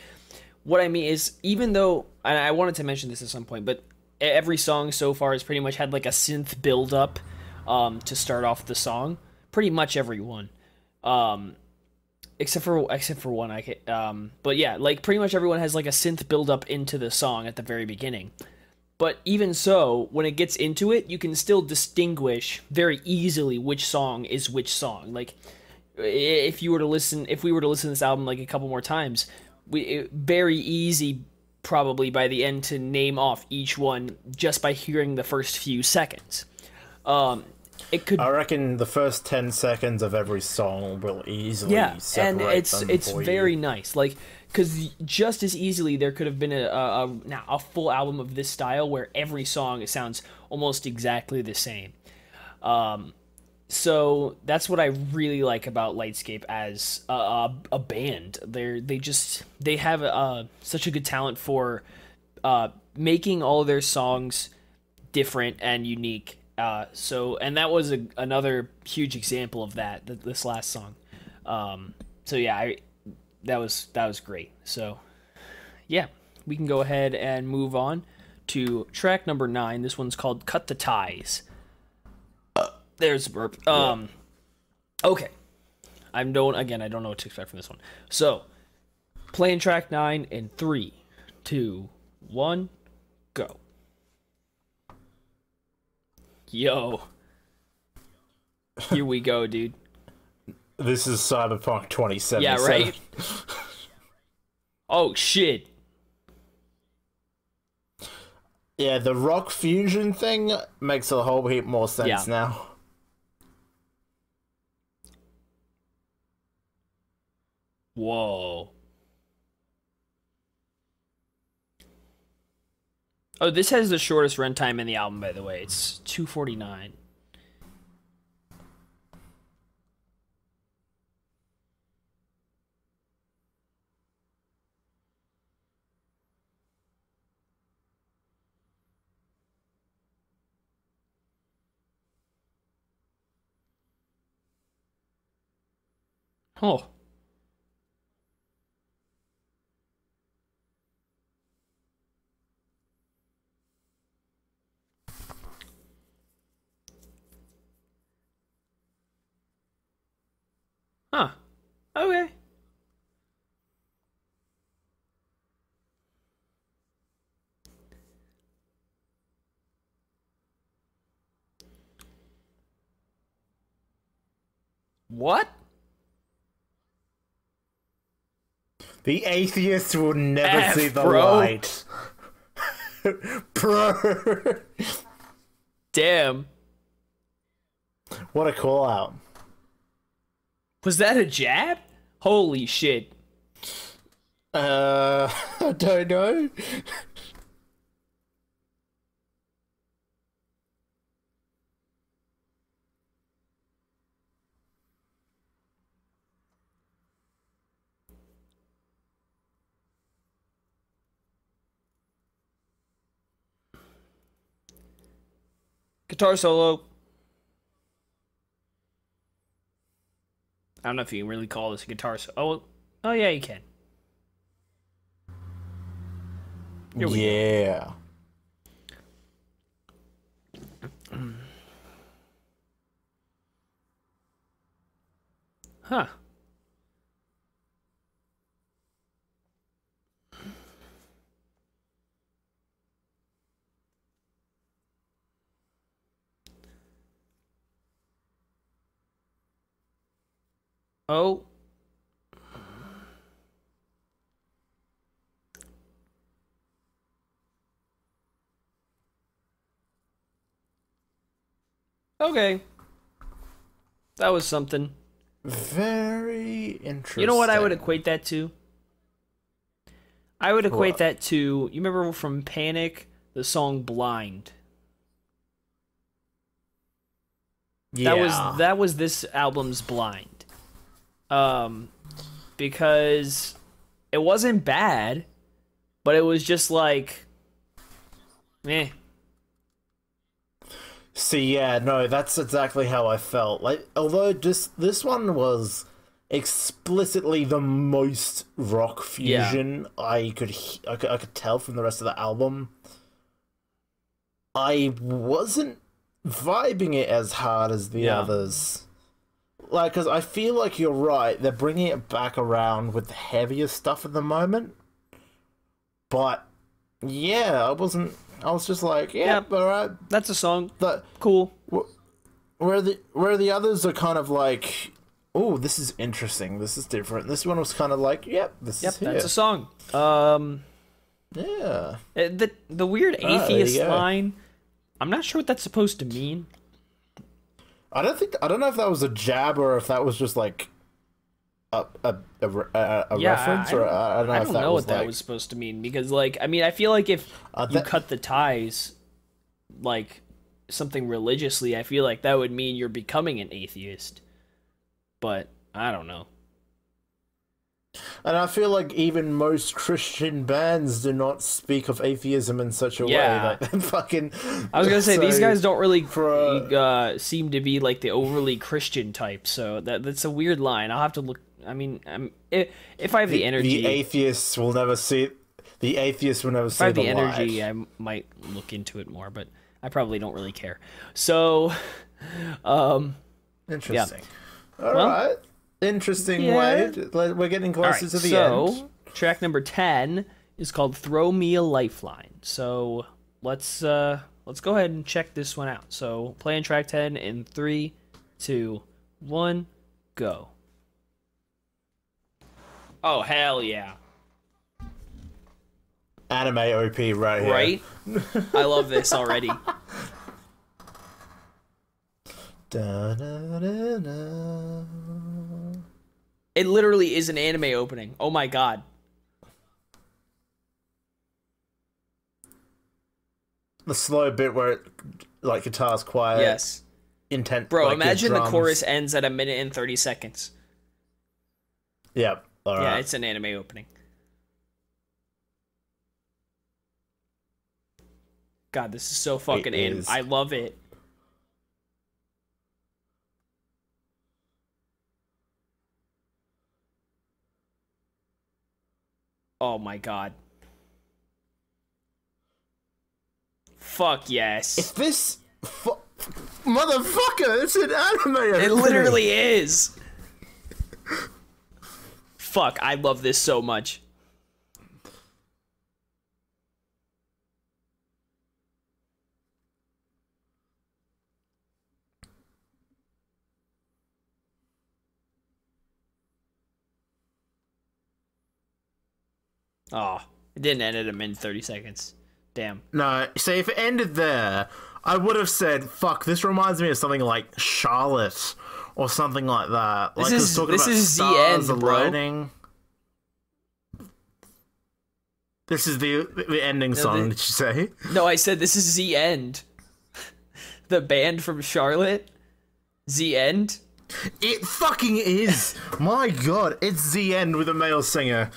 what I mean is, even though, and I wanted to mention this at some point, but every song so far has pretty much had like a synth build up to start off the song. Pretty much every one, except for one. But yeah, like pretty much everyone has like a synth build up into the song at the very beginning. But even so, when it gets into it, you can still distinguish very easily which song is which song. Like, if we were to listen to this album like a couple more times, very easy probably by the end to name off each one just by hearing the first few seconds. It could. I reckon the first 10 seconds of every song will easily separate and them it's for very you. nice. Like, because just as easily there could have been a full album of this style where every song sounds almost exactly the same. So that's what I really like about Lightscape as a band. They have such a good talent for making all of their songs different and unique. And that was another huge example of that. This last song. So yeah, that was great. So yeah, we can go ahead and move on to track number 9. This one's called "Cut the Ties." There's a burp. Okay. I don't know what to expect from this one. So, playing track 9 in 3, 2, 1, go. Yo. Here we go, dude. This is Cyberpunk 2077. Yeah, right? Oh, shit. Yeah, the rock fusion thing makes a whole heap more sense now. Whoa. Oh, this has the shortest runtime in the album, by the way. It's 2:49. Oh. Huh. Okay. What? The atheists will never see the bro. light. Bro. Damn. What a call out. Was that a jab? Holy shit. I don't know. Guitar solo. I don't know if you can really call this a guitar solo. Oh yeah, you can. Here we Yeah. Huh. Oh. Okay. That was something. Very interesting. You know what I would equate that to? I would equate What? that to, you remember from Panic, the song Blind? Yeah. That was this album's Blind. Because it wasn't bad, but it was just like meh. See, yeah, no, that's exactly how I felt. Like, although just this one was explicitly the most rock fusion I could tell from the rest of the album. I wasn't vibing it as hard as the others. Like, because I feel like you're right, they're bringing it back around with the heavier stuff at the moment. But, yeah, I was just like, yeah, alright. That's a song. But Cool. where the others are kind of like, oh, this is interesting, this is different. This one was kind of like, yep, this is here. That's a song. Yeah. The weird there you atheist go. line, I'm not sure what that's supposed to mean. I don't know if that was a jab or if that was just like a reference, or I don't know I if don't that know was what that like, was supposed to mean, because like, I mean, I feel like if you cut the ties like something religiously, I feel like that would mean you're becoming an atheist. But I don't know. and I feel like even most Christian bands do not speak of atheism in such a way. Like, fucking. I was gonna say these so guys don't really for seem to be like the overly Christian type, so that's a weird line. I'll have to look. I mean, if I have the energy, the atheists will never see. The atheists will never if see I have the the energy, light. I might look into it more, but I probably don't really care. So, Interesting. Yeah. All right. Interesting way. We're getting closer to the end. Track number 10 is called "Throw Me a Lifeline." So let's go ahead and check this one out. So playing track 10 in 3, 2, 1, go. Oh hell yeah! Anime OP right here. Right? I love this already. Da-da-da-da. It literally is an anime opening. Oh my god. The slow bit where it, like, guitar's quiet. Yes. Intent. Bro, like, imagine the drums. chorus ends at 1 minute and 30 seconds. Yep. All right. Yeah, it's an anime opening. God, this is so fucking anime. I love it. Oh my god. Fuck yes. If this motherfucker, it's an anime. It literally is. Fuck, I love this so much. Oh, it didn't end at a minute 30 seconds. Damn. No, see, if it ended there, I would have said, fuck, this reminds me of something like Charlotte or something like that. Like, This is the end, bro. aligning. This is the ending song, did you say? No, I said this is the end. The band from Charlotte. The End. It fucking is. My god, it's the end with a male singer.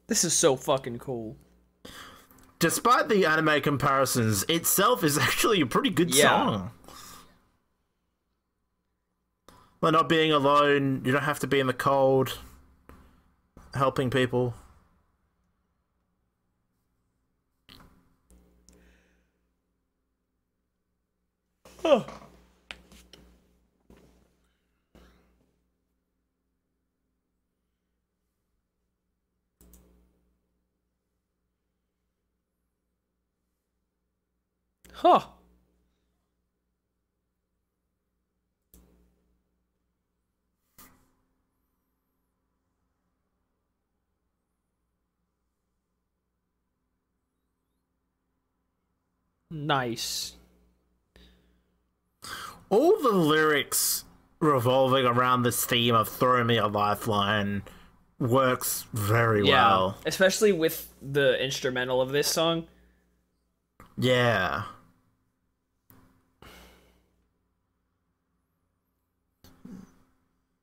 This is so fucking cool. Despite the anime comparisons, itself is actually a pretty good song. Like, not being alone, you don't have to be in the cold, helping people. Huh. Huh. Nice. All the lyrics revolving around this theme of throw me a lifeline works very well. Especially with the instrumental of this song. Yeah.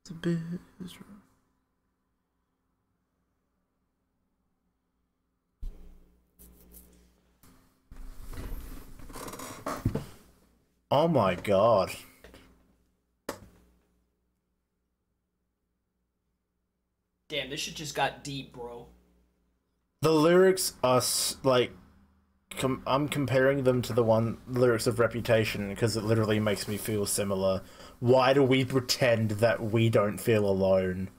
It's a bit... Oh my god. Damn, this shit just got deep, bro. The lyrics are like... I'm comparing them to the lyrics of Reputation because it literally makes me feel similar. Why do we pretend that we don't feel alone?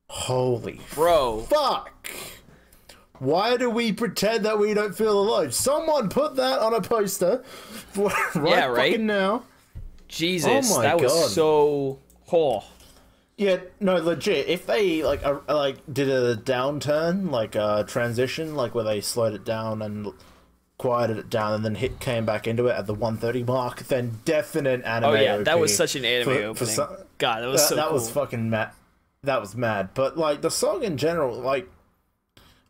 Holy fuck! Why do we pretend that we don't feel alone? Someone put that on a poster right fucking now. Jesus, oh my that god. Was so... Oh. Yeah, no, legit. If they did a downturn, like a transition, like where they slowed it down and quieted it down and then came back into it at the 1:30 mark, then definite anime. Oh yeah, OP that was such an anime opening. God, that was so that cool. was fucking mad. That was mad. But like the song in general, like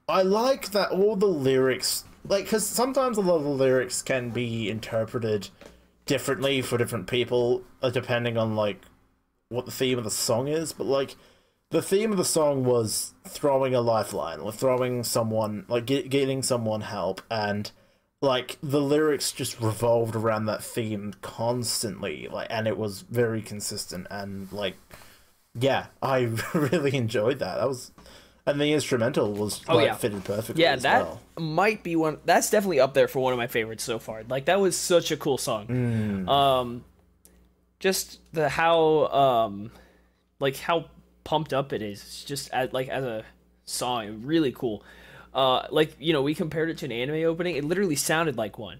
I like that all the lyrics, like, because sometimes a lot of the lyrics can be interpreted differently for different people, depending on like what the theme of the song is. But like the theme of the song was throwing a lifeline, or throwing someone, like getting someone help, and like the lyrics just revolved around that theme constantly, like, and it was very consistent, and like, yeah, I really enjoyed that. That was, and the instrumental was fitted perfectly. Yeah, as that well. might be one. That's definitely up there for one of my favorites so far. Like that was such a cool song. Just the how pumped up it is. It's just as a song, really cool. Like, you know, we compared it to an anime opening. It literally sounded like one.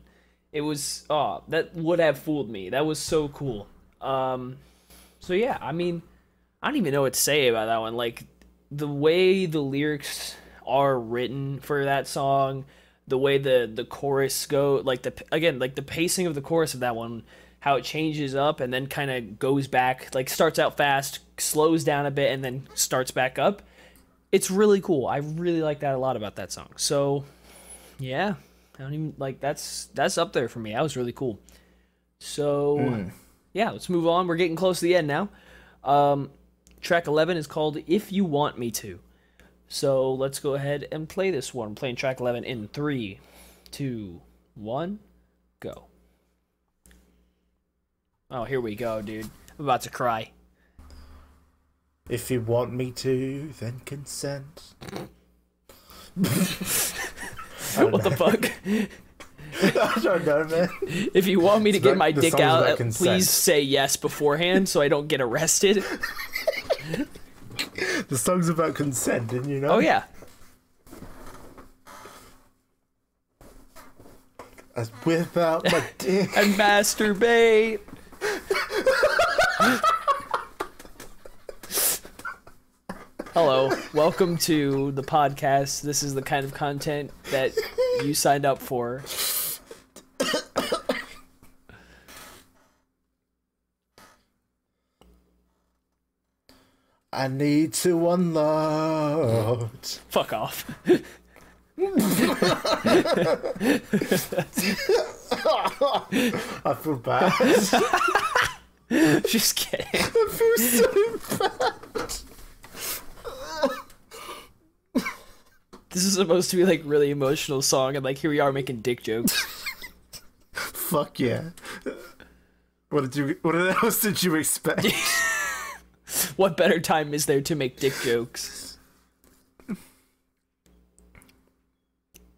It was, that would have fooled me. That was so cool. So yeah, I mean, I don't even know what to say about that one. Like, the way the lyrics are written for that song, the way the chorus go, like the pacing of the chorus of that one, how it changes up and then kind of goes back, like starts out fast, slows down a bit, and then starts back up. It's really cool. I really like that a lot about that song. So, yeah, I don't even like that's up there for me. That was really cool. So, yeah, let's move on. We're getting close to the end now. Track 11 is called "If You Want Me To." So let's go ahead and play this one. I'm playing track 11 in 3, 2, 1, go. Oh, here we go, dude. I'm about to cry. If you want me to, then consent. What the fuck? I don't know, man. If you want me to get my dick out, consent. please say yes beforehand so I don't get arrested. The song's about consent, didn't you know? Oh, yeah. I whip out my dick. And masturbate. Hello, welcome to the podcast. This is the kind of content that you signed up for. I need to unload. Fuck off. I feel bad. Just kidding. I feel so bad. This is supposed to be like really emotional song, and like here we are making dick jokes. Fuck yeah. What else did you expect? What better time is there to make dick jokes?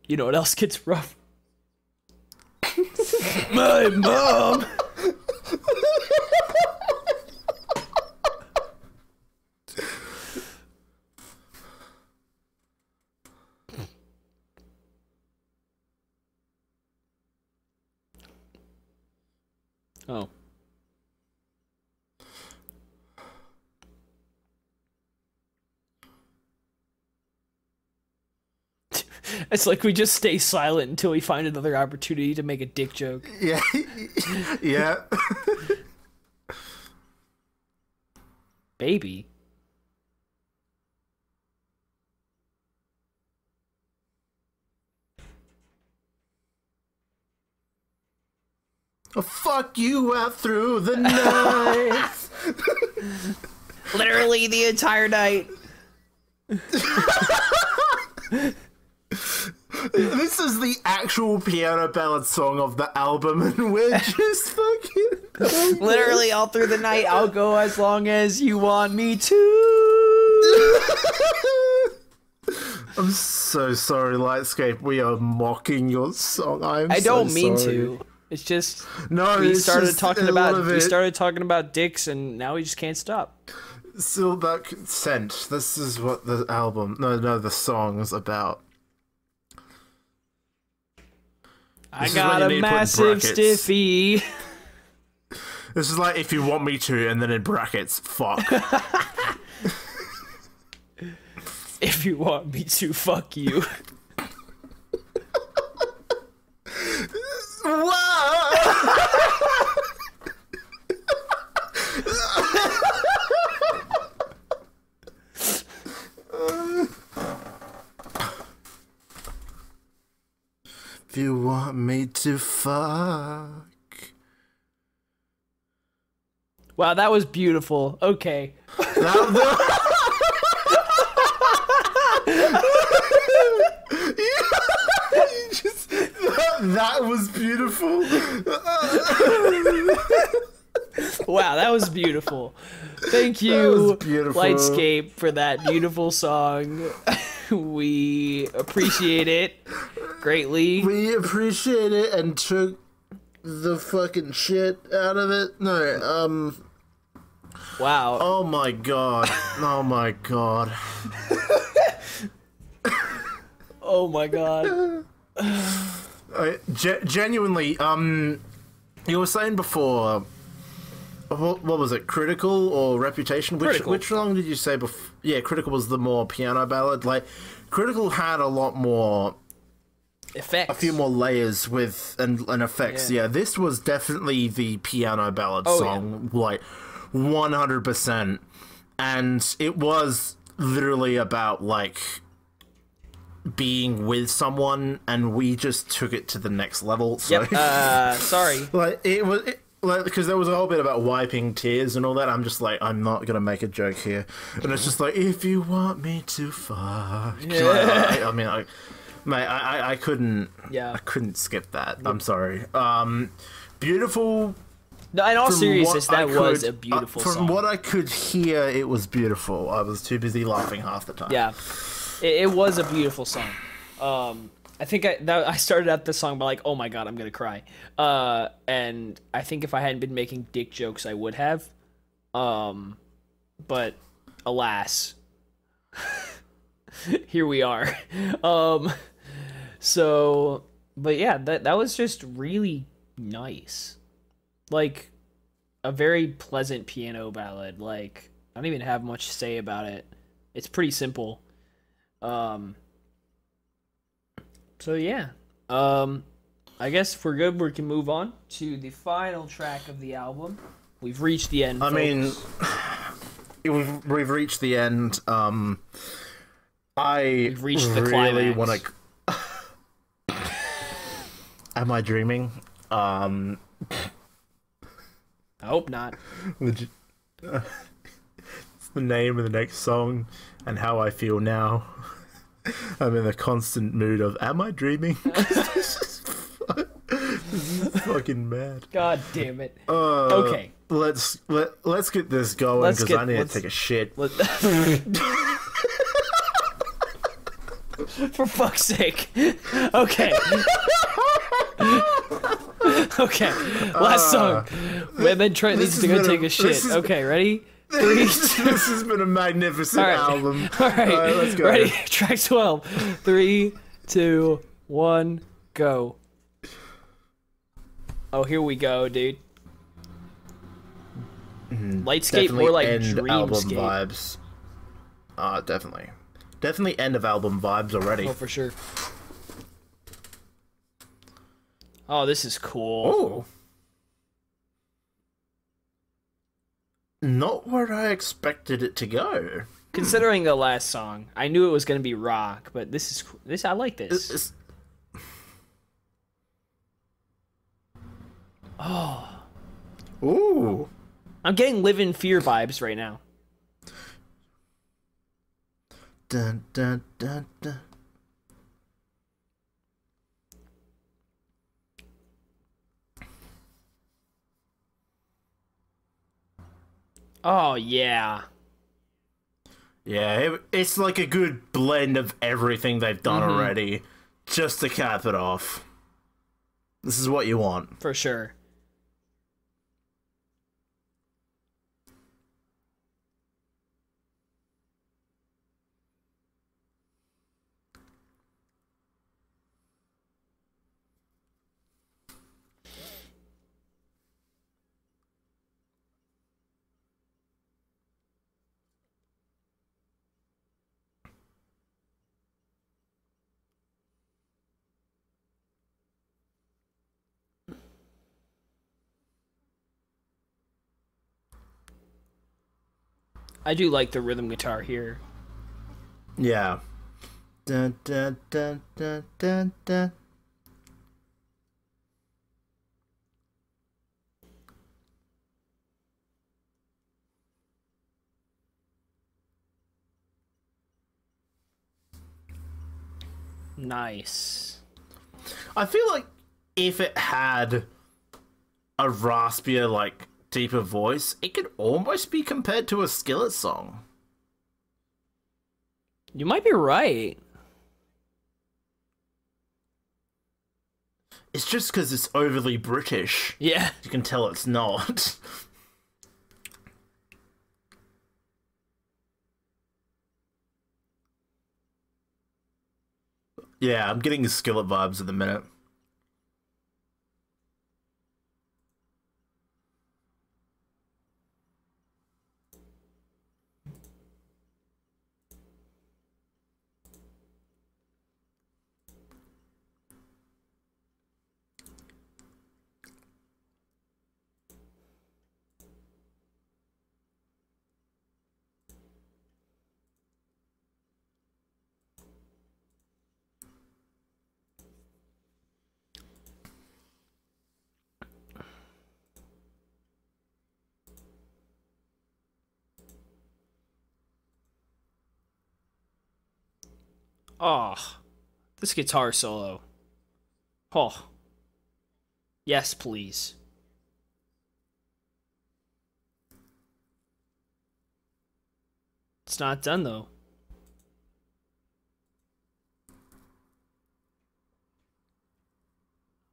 You know what else gets rough? My mom! Oh. It's like we just stay silent until we find another opportunity to make a dick joke. Yeah. Yeah. Baby. I'll fuck you out through the night. Literally the entire night. This is the actual piano ballad song of the album, and we're just fucking... Literally all through the night. I'll go as long as you want me to. I'm so sorry, Lightscape. We are mocking your song. I don't mean to. It's just we started talking about dicks, and now we just can't stop. Still about consent. This is what the album, the song is about. I got a massive stiffy. This is like if you want me to, and then in brackets, fuck. If you want me to, fuck you. If you want me to fuck. Wow, that was beautiful. Okay. That was beautiful. Wow, that was beautiful. Thank you, beautiful. Lightscape, for that beautiful song. We appreciate it greatly. We appreciate it and took the fucking shit out of it. No, Wow. Oh my god. Oh my god. Oh my god. Genuinely, you were saying before, what was it, Critical or Reputation? Which song did you say before? Yeah, Critical was the more piano ballad. Like, Critical had a lot more effects, a few more layers with and effects. Yeah, this was definitely the piano ballad song, like 100%, and it was literally about like being with someone, and we just took it to the next level. So, sorry. Like it was. Because there was a whole bit about wiping tears and all that. I'm just like, I'm not gonna make a joke here, and it's just like, if you want me to fuck. I mean, mate, I couldn't. Yeah. I couldn't skip that. I'm sorry. Beautiful No, in all From seriousness, what I that was could- a beautiful from song. what I could hear, it was beautiful. I was too busy laughing half the time. Yeah, it was a beautiful song. I think I started out this song by like, oh my god, I'm gonna cry. And I think if I hadn't been making dick jokes, I would have. But alas, here we are. So, but yeah, that was just really nice. Like a very pleasant piano ballad. Like I don't even have much to say about it. It's pretty simple. So yeah. I guess if we're good, we can move on to the final track of the album. We've reached the end. I folks. mean, we've reached the end. We've reached the really climax. want to. Am I dreaming? I hope not. It's the name of the next song, and how I feel now. I'm in a constant mood of, am I dreaming? This is fucking mad. God damn it. Okay. Let's get this going because I need to take a shit. For fuck's sake. Okay. Okay. Last song. And then Trent needs to go take a shit. Okay, ready? 3, 2. This has been a magnificent album. All right. Let's go. Ready? Track 12. 3, 2, 1, go. Oh, here we go, dude. Lightscape, Definitely more like end album Dreamscape. vibes. Definitely end of album vibes already. Oh, for sure. Oh, this is cool. Oh. Not where I expected it to go. Considering the last song, I knew it was going to be rock, but this I like this. Oh. Ooh. I'm getting Live in Fear vibes right now. Dun, dun, dun, dun. Oh, yeah. Yeah, it's like a good blend of everything they've done already, just to cap it off. This is what you want. For sure. I do like the rhythm guitar here. Yeah. Dun, dun, dun, dun, dun, dun. Nice. I feel like if it had a raspier, like, deeper voice, it could almost be compared to a Skillet song. You might be right. It's just because it's overly British. Yeah. You can tell it's not. Yeah, I'm getting Skillet vibes at the minute. Oh, this guitar solo. Oh. Yes, please. It's not done though.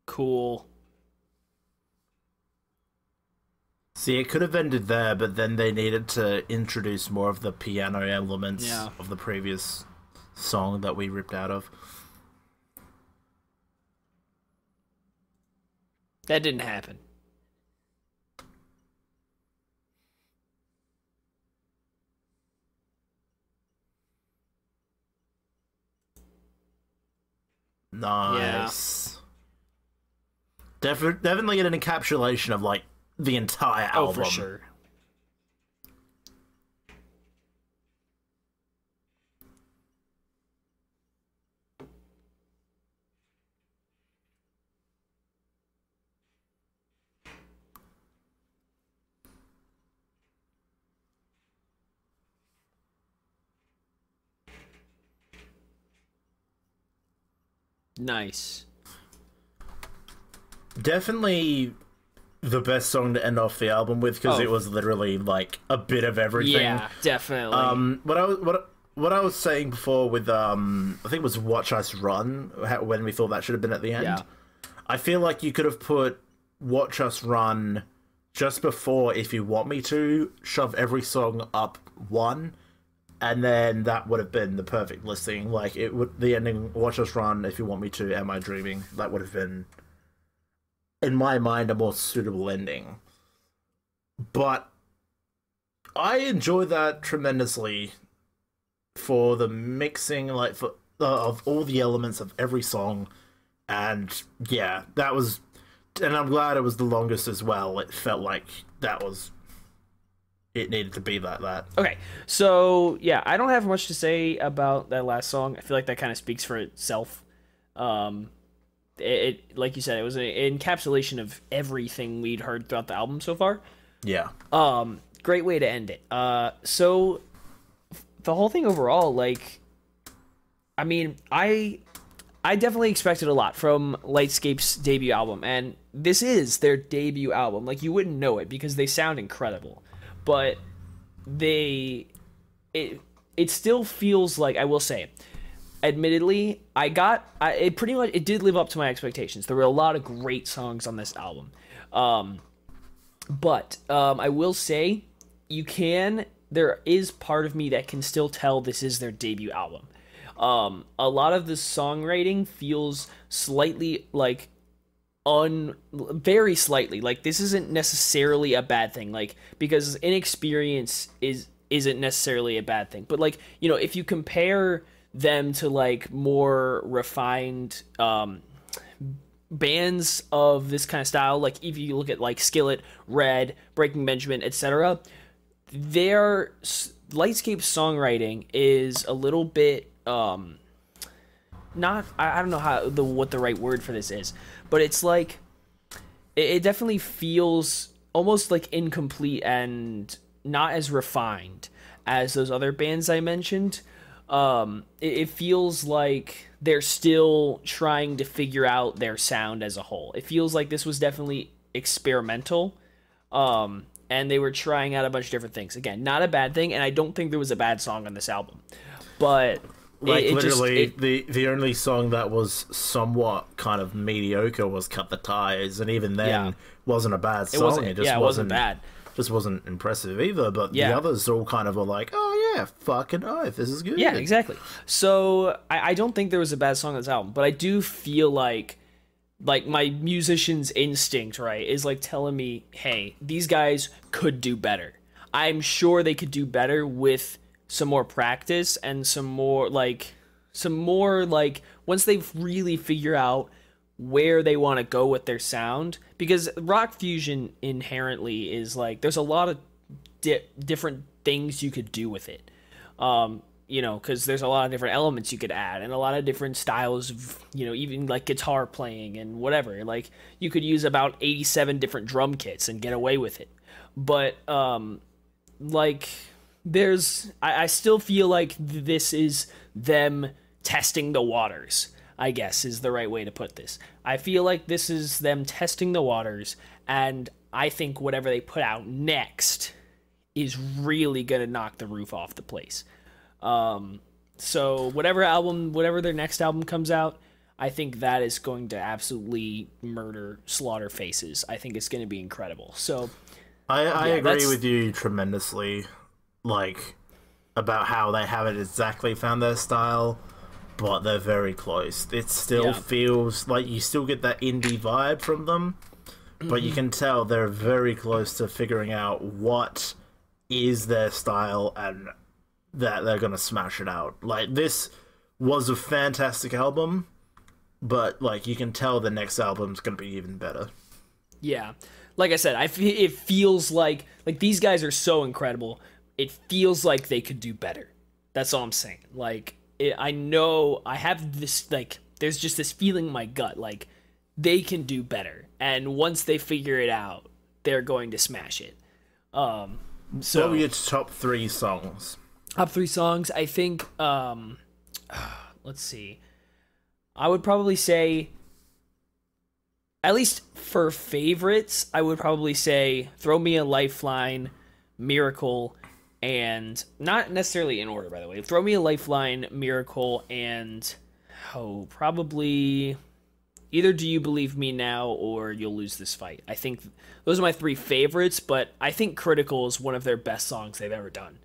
Cool. See, it could have ended there, but then they needed to introduce more of the piano elements of the previous song that we ripped out of. That didn't happen. Nice. Yeah. Definitely an encapsulation of, like, the entire album. Oh, for sure. Nice. Definitely the best song to end off the album with, because it was literally like a bit of everything. Yeah, definitely. What I was saying before with I think it was Watch Us Run, when we thought that should have been at the end. Yeah. I feel like you could have put Watch Us Run just before If You Want Me To, shove every song up one, and then that would have been the perfect listing. Like, it would, the ending, Watch Us Run, If You Want Me To, Am I Dreaming? That would have been, in my mind, a more suitable ending. But I enjoy that tremendously for the mixing, like, for of all the elements of every song. And yeah, that was, and I'm glad it was the longest as well. It felt like that was, it needed to be like that. Okay, so yeah, I don't have much to say about that last song. I feel like that kind of speaks for itself. It like you said, it was an encapsulation of everything we'd heard throughout the album so far. Yeah. Great way to end it. So the whole thing overall, like, I mean, I definitely expected a lot from Lightscape's debut album, and this is their debut album. Like, you wouldn't know it because they sound incredible, but it still feels like, I will say, admittedly, it pretty much, it did live up to my expectations. There were a lot of great songs on this album, but I will say, there is part of me that can still tell this is their debut album. A lot of the songwriting feels slightly like very slightly like this isn't necessarily a bad thing, like, because inexperience isn't necessarily a bad thing, but, like, you know, if you compare them to, like, more refined bands of this kind of style, like if you look at, like, Skillet, Red, Breaking Benjamin, etc., their Lightscape songwriting is a little bit not, I don't know what the right word for this is, but it's like it definitely feels almost like incomplete and not as refined as those other bands I mentioned. It feels like they're still trying to figure out their sound as a whole. It feels like this was definitely experimental, and they were trying out a bunch of different things. Again, not a bad thing, and I don't think there was a bad song on this album, but like, the only song that was somewhat kind of mediocre was Cut the Ties, and even then wasn't a bad song. It wasn't bad. Just wasn't impressive either, but the others all kind of were like, oh yeah, fucking oath, this is good. Yeah, exactly. So I don't think there was a bad song on this album, but I do feel like my musician's instinct, right, is like telling me, hey, these guys could do better. I'm sure they could do better with some more practice and some more like once they've really figure out where they want to go with their sound, because rock fusion inherently is like, there's a lot of different things you could do with it, you know, because there's a lot of different elements you could add and a lot of different styles of, you know, even like guitar playing and whatever. Like, you could use about 87 different drum kits and get away with it, but like, I still feel like this is them testing the waters, I guess is the right way to put this. I feel like this is them testing the waters, and I think whatever they put out next is really gonna knock the roof off the place. So whatever their next album comes out, I think that is going to absolutely slaughter Faces. I think it's going to be incredible. So I agree with you tremendously, like, about how they haven't exactly found their style, but they're very close. It still feels like you still get that indie vibe from them, but you can tell they're very close to figuring out what is their style and that they're gonna smash it out. Like, this was a fantastic album, but like you can tell the next album's gonna be even better. Yeah, like I said, it feels like these guys are so incredible. It feels like they could do better. That's all I'm saying. Like, I know I have this, like, there's just this feeling in my gut, like they can do better, and once they figure it out, they're going to smash it. So what were your top 3 songs? Top 3 songs, I think. Let's see. I would probably say, at least for favorites, I would probably say "Throw Me a Lifeline," "Miracle," and not necessarily in order, by the way. "Throw Me a Lifeline," "Miracle," and probably either "Do You Believe Me Now" or "You'll Lose This Fight." I think those are my 3 favorites, but I think "Critical" is one of their best songs they've ever done.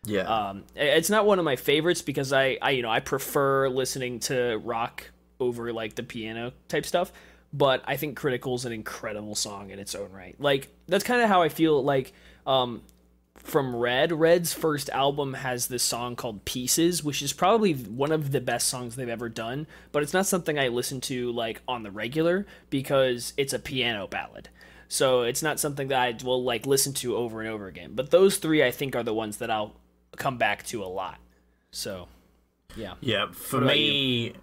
Yeah. It's not one of my favorites because I prefer listening to rock over like the piano type stuff, but I think "Critical" is an incredible song in its own right. Like, that's kind of how I feel like from Red's first album has this song called "Pieces," which is probably one of the best songs they've ever done, but it's not something I listen to like on the regular because it's a piano ballad. So it's not something that I will like listen to over and over again. But those 3 I think are the ones that I'll come back to a lot. So yeah, for me,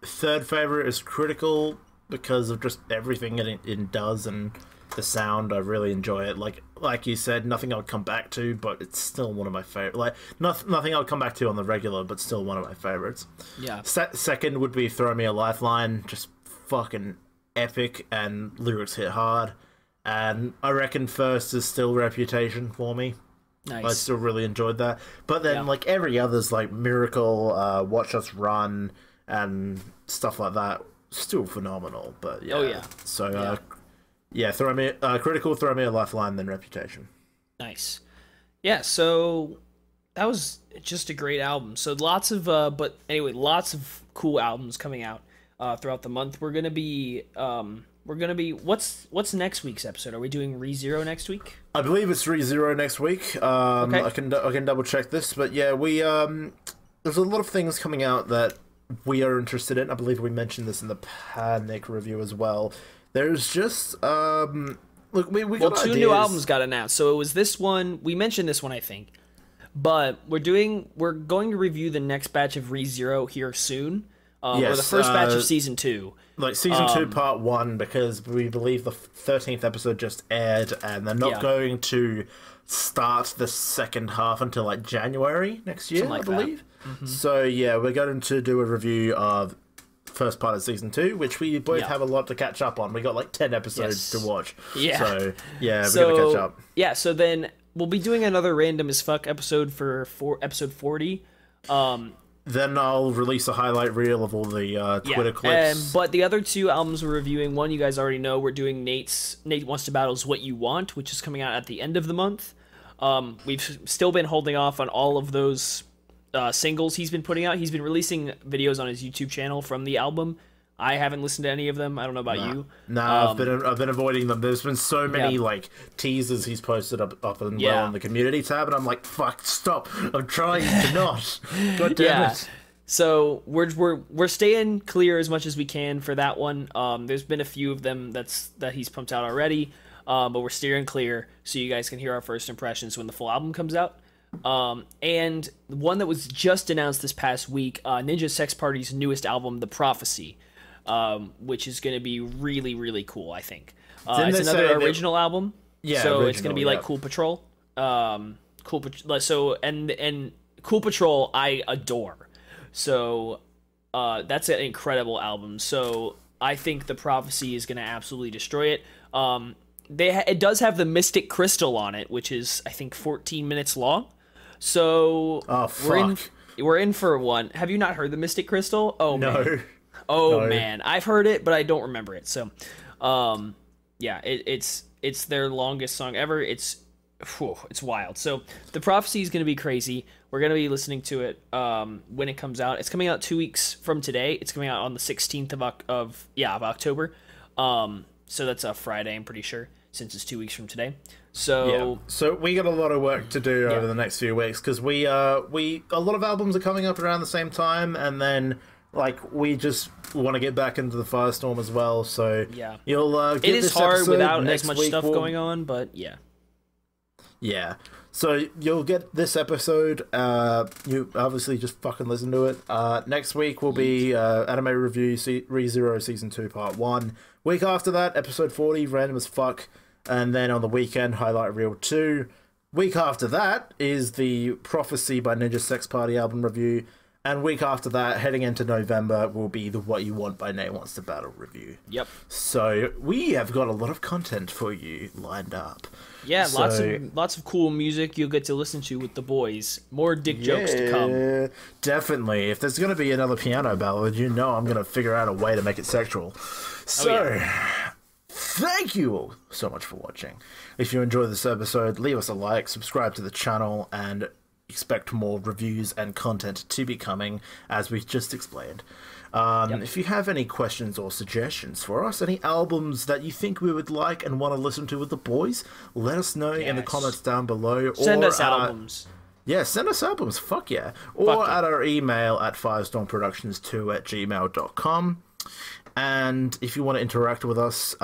third favorite is "Critical" because of just everything it does and the sound. I really enjoy it. Like you said, nothing I'll come back to, but it's still one of my favorite. Like, nothing I'll come back to on the regular, but still one of my favorites. Yeah. Second would be "Throw Me a Lifeline," just fucking epic and lyrics hit hard. And I reckon first is still "Reputation" for me. Nice. I still really enjoyed that. But then, like, every other's like "Miracle," "Watch Us Run," and stuff like that, still phenomenal. But yeah. Oh yeah. So "Critical," "Throw Me a Lifeline," then "Reputation." Nice. Yeah, so that was just a great album. So lots of lots of cool albums coming out throughout the month. We're gonna be what's next week's episode? Are we doing ReZero next week? I believe it's ReZero next week. Okay. I can double check this, but yeah, we there's a lot of things coming out that we are interested in. I believe we mentioned this in the Panic review as well. There's just look, we got 2 new albums got announced. So it was this one. We mentioned this one, I think, but we're going to review the next batch of ReZero here soon, or the first batch of season 2. Like season 2 part 1, because we believe the 13th episode just aired, and they're not going to start the second half until like January next year, I believe. Mm-hmm. So yeah, we're going to do a review of first part of season 2, which we both have a lot to catch up on. We got like 10 episodes to watch. Yeah. So yeah, we're gonna catch up. Yeah, so then we'll be doing another random as fuck episode for episode 40. Then I'll release a highlight reel of all the Twitter clips. But the other 2 albums we're reviewing, one you guys already know, we're doing Nate Wants to Battle's What You Want, which is coming out at the end of the month. We've still been holding off on all of those singles he's been putting out. He's been releasing videos on his YouTube channel from the album. I haven't listened to any of them. I don't know about you. No, I've been avoiding them. There's been so many like teasers he's posted up and well on the community tab, and I'm like, fuck, stop! I'm trying to not. God damn it. So we're staying clear as much as we can for that one. There's been a few of them that he's pumped out already, but we're steering clear so you guys can hear our first impressions when the full album comes out. And the one that was just announced this past week, Ninja Sex Party's newest album, The Prophecy. Which is going to be really, really cool, I think. It's another original album. Yeah, so it's going to be like Cool Patrol. And Cool Patrol I adore. So that's an incredible album. So I think The Prophecy is going to absolutely destroy it. it does have the Mystic Crystal on it, which is I think 14 minutes long. So we're in for one. Have you not heard the Mystic Crystal? Oh No. man. Oh No. man, I've heard it, but I don't remember it. So, yeah, it's their longest song ever. It's wild. So the prophecy is going to be crazy. We're going to be listening to it when it comes out. It's coming out 2 weeks from today. It's coming out on the 16th of October. So that's a Friday, I'm pretty sure, since it's 2 weeks from today. So we got a lot of work to do over the next few weeks because a lot of albums are coming up around the same time, and then we just want to get back into the Firestorm as well. So yeah, you'll get it is this hard without next as much week. stuff going on, but yeah. Yeah. So you'll get this episode. You obviously just fucking listen to it. Next week will be Anime Review ReZero Season 2 Part 1. Week after that, episode 40, Random as Fuck. And then on the weekend, Highlight Reel 2. Week after that is the Prophecy by Ninja Sex Party album review. And week after that, heading into November, will be the What You Want by Nate Wants to Battle review. Yep. So we have got a lot of content for you lined up. Yeah, lots of cool music you'll get to listen to with the boys. More dick jokes to come. Definitely. If there's going to be another piano ballad, I'm going to figure out a way to make it sexual. So, thank you all so much for watching. If you enjoyed this episode, leave us a like, subscribe to the channel, and expect more reviews and content to be coming, as we've just explained. If you have any questions or suggestions for us, any albums that you think we would like and want to listen to with the boys, let us know in the comments down below. Send us albums. Yeah, send us albums, fuck yeah. Or at our email at firestormproductions2@gmail.com. And if you want to interact with us,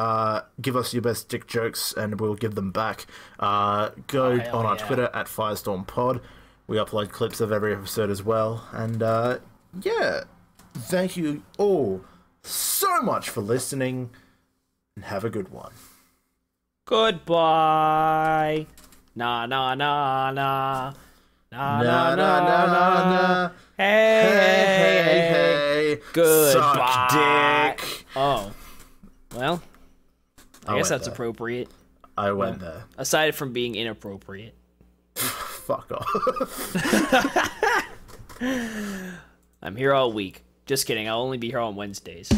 give us your best dick jokes and we'll give them back. Go on our Twitter at FireStormPod. We upload clips of every episode as well. And thank you all so much for listening, and have a good one. Goodbye. Na na na na. Na na na na na. Hey. Goodbye. Suck dick. Oh. Well, I guess that's appropriate. I went there. Aside from being inappropriate. Fuck off. I'm here all week. Just kidding, I'll only be here on Wednesdays.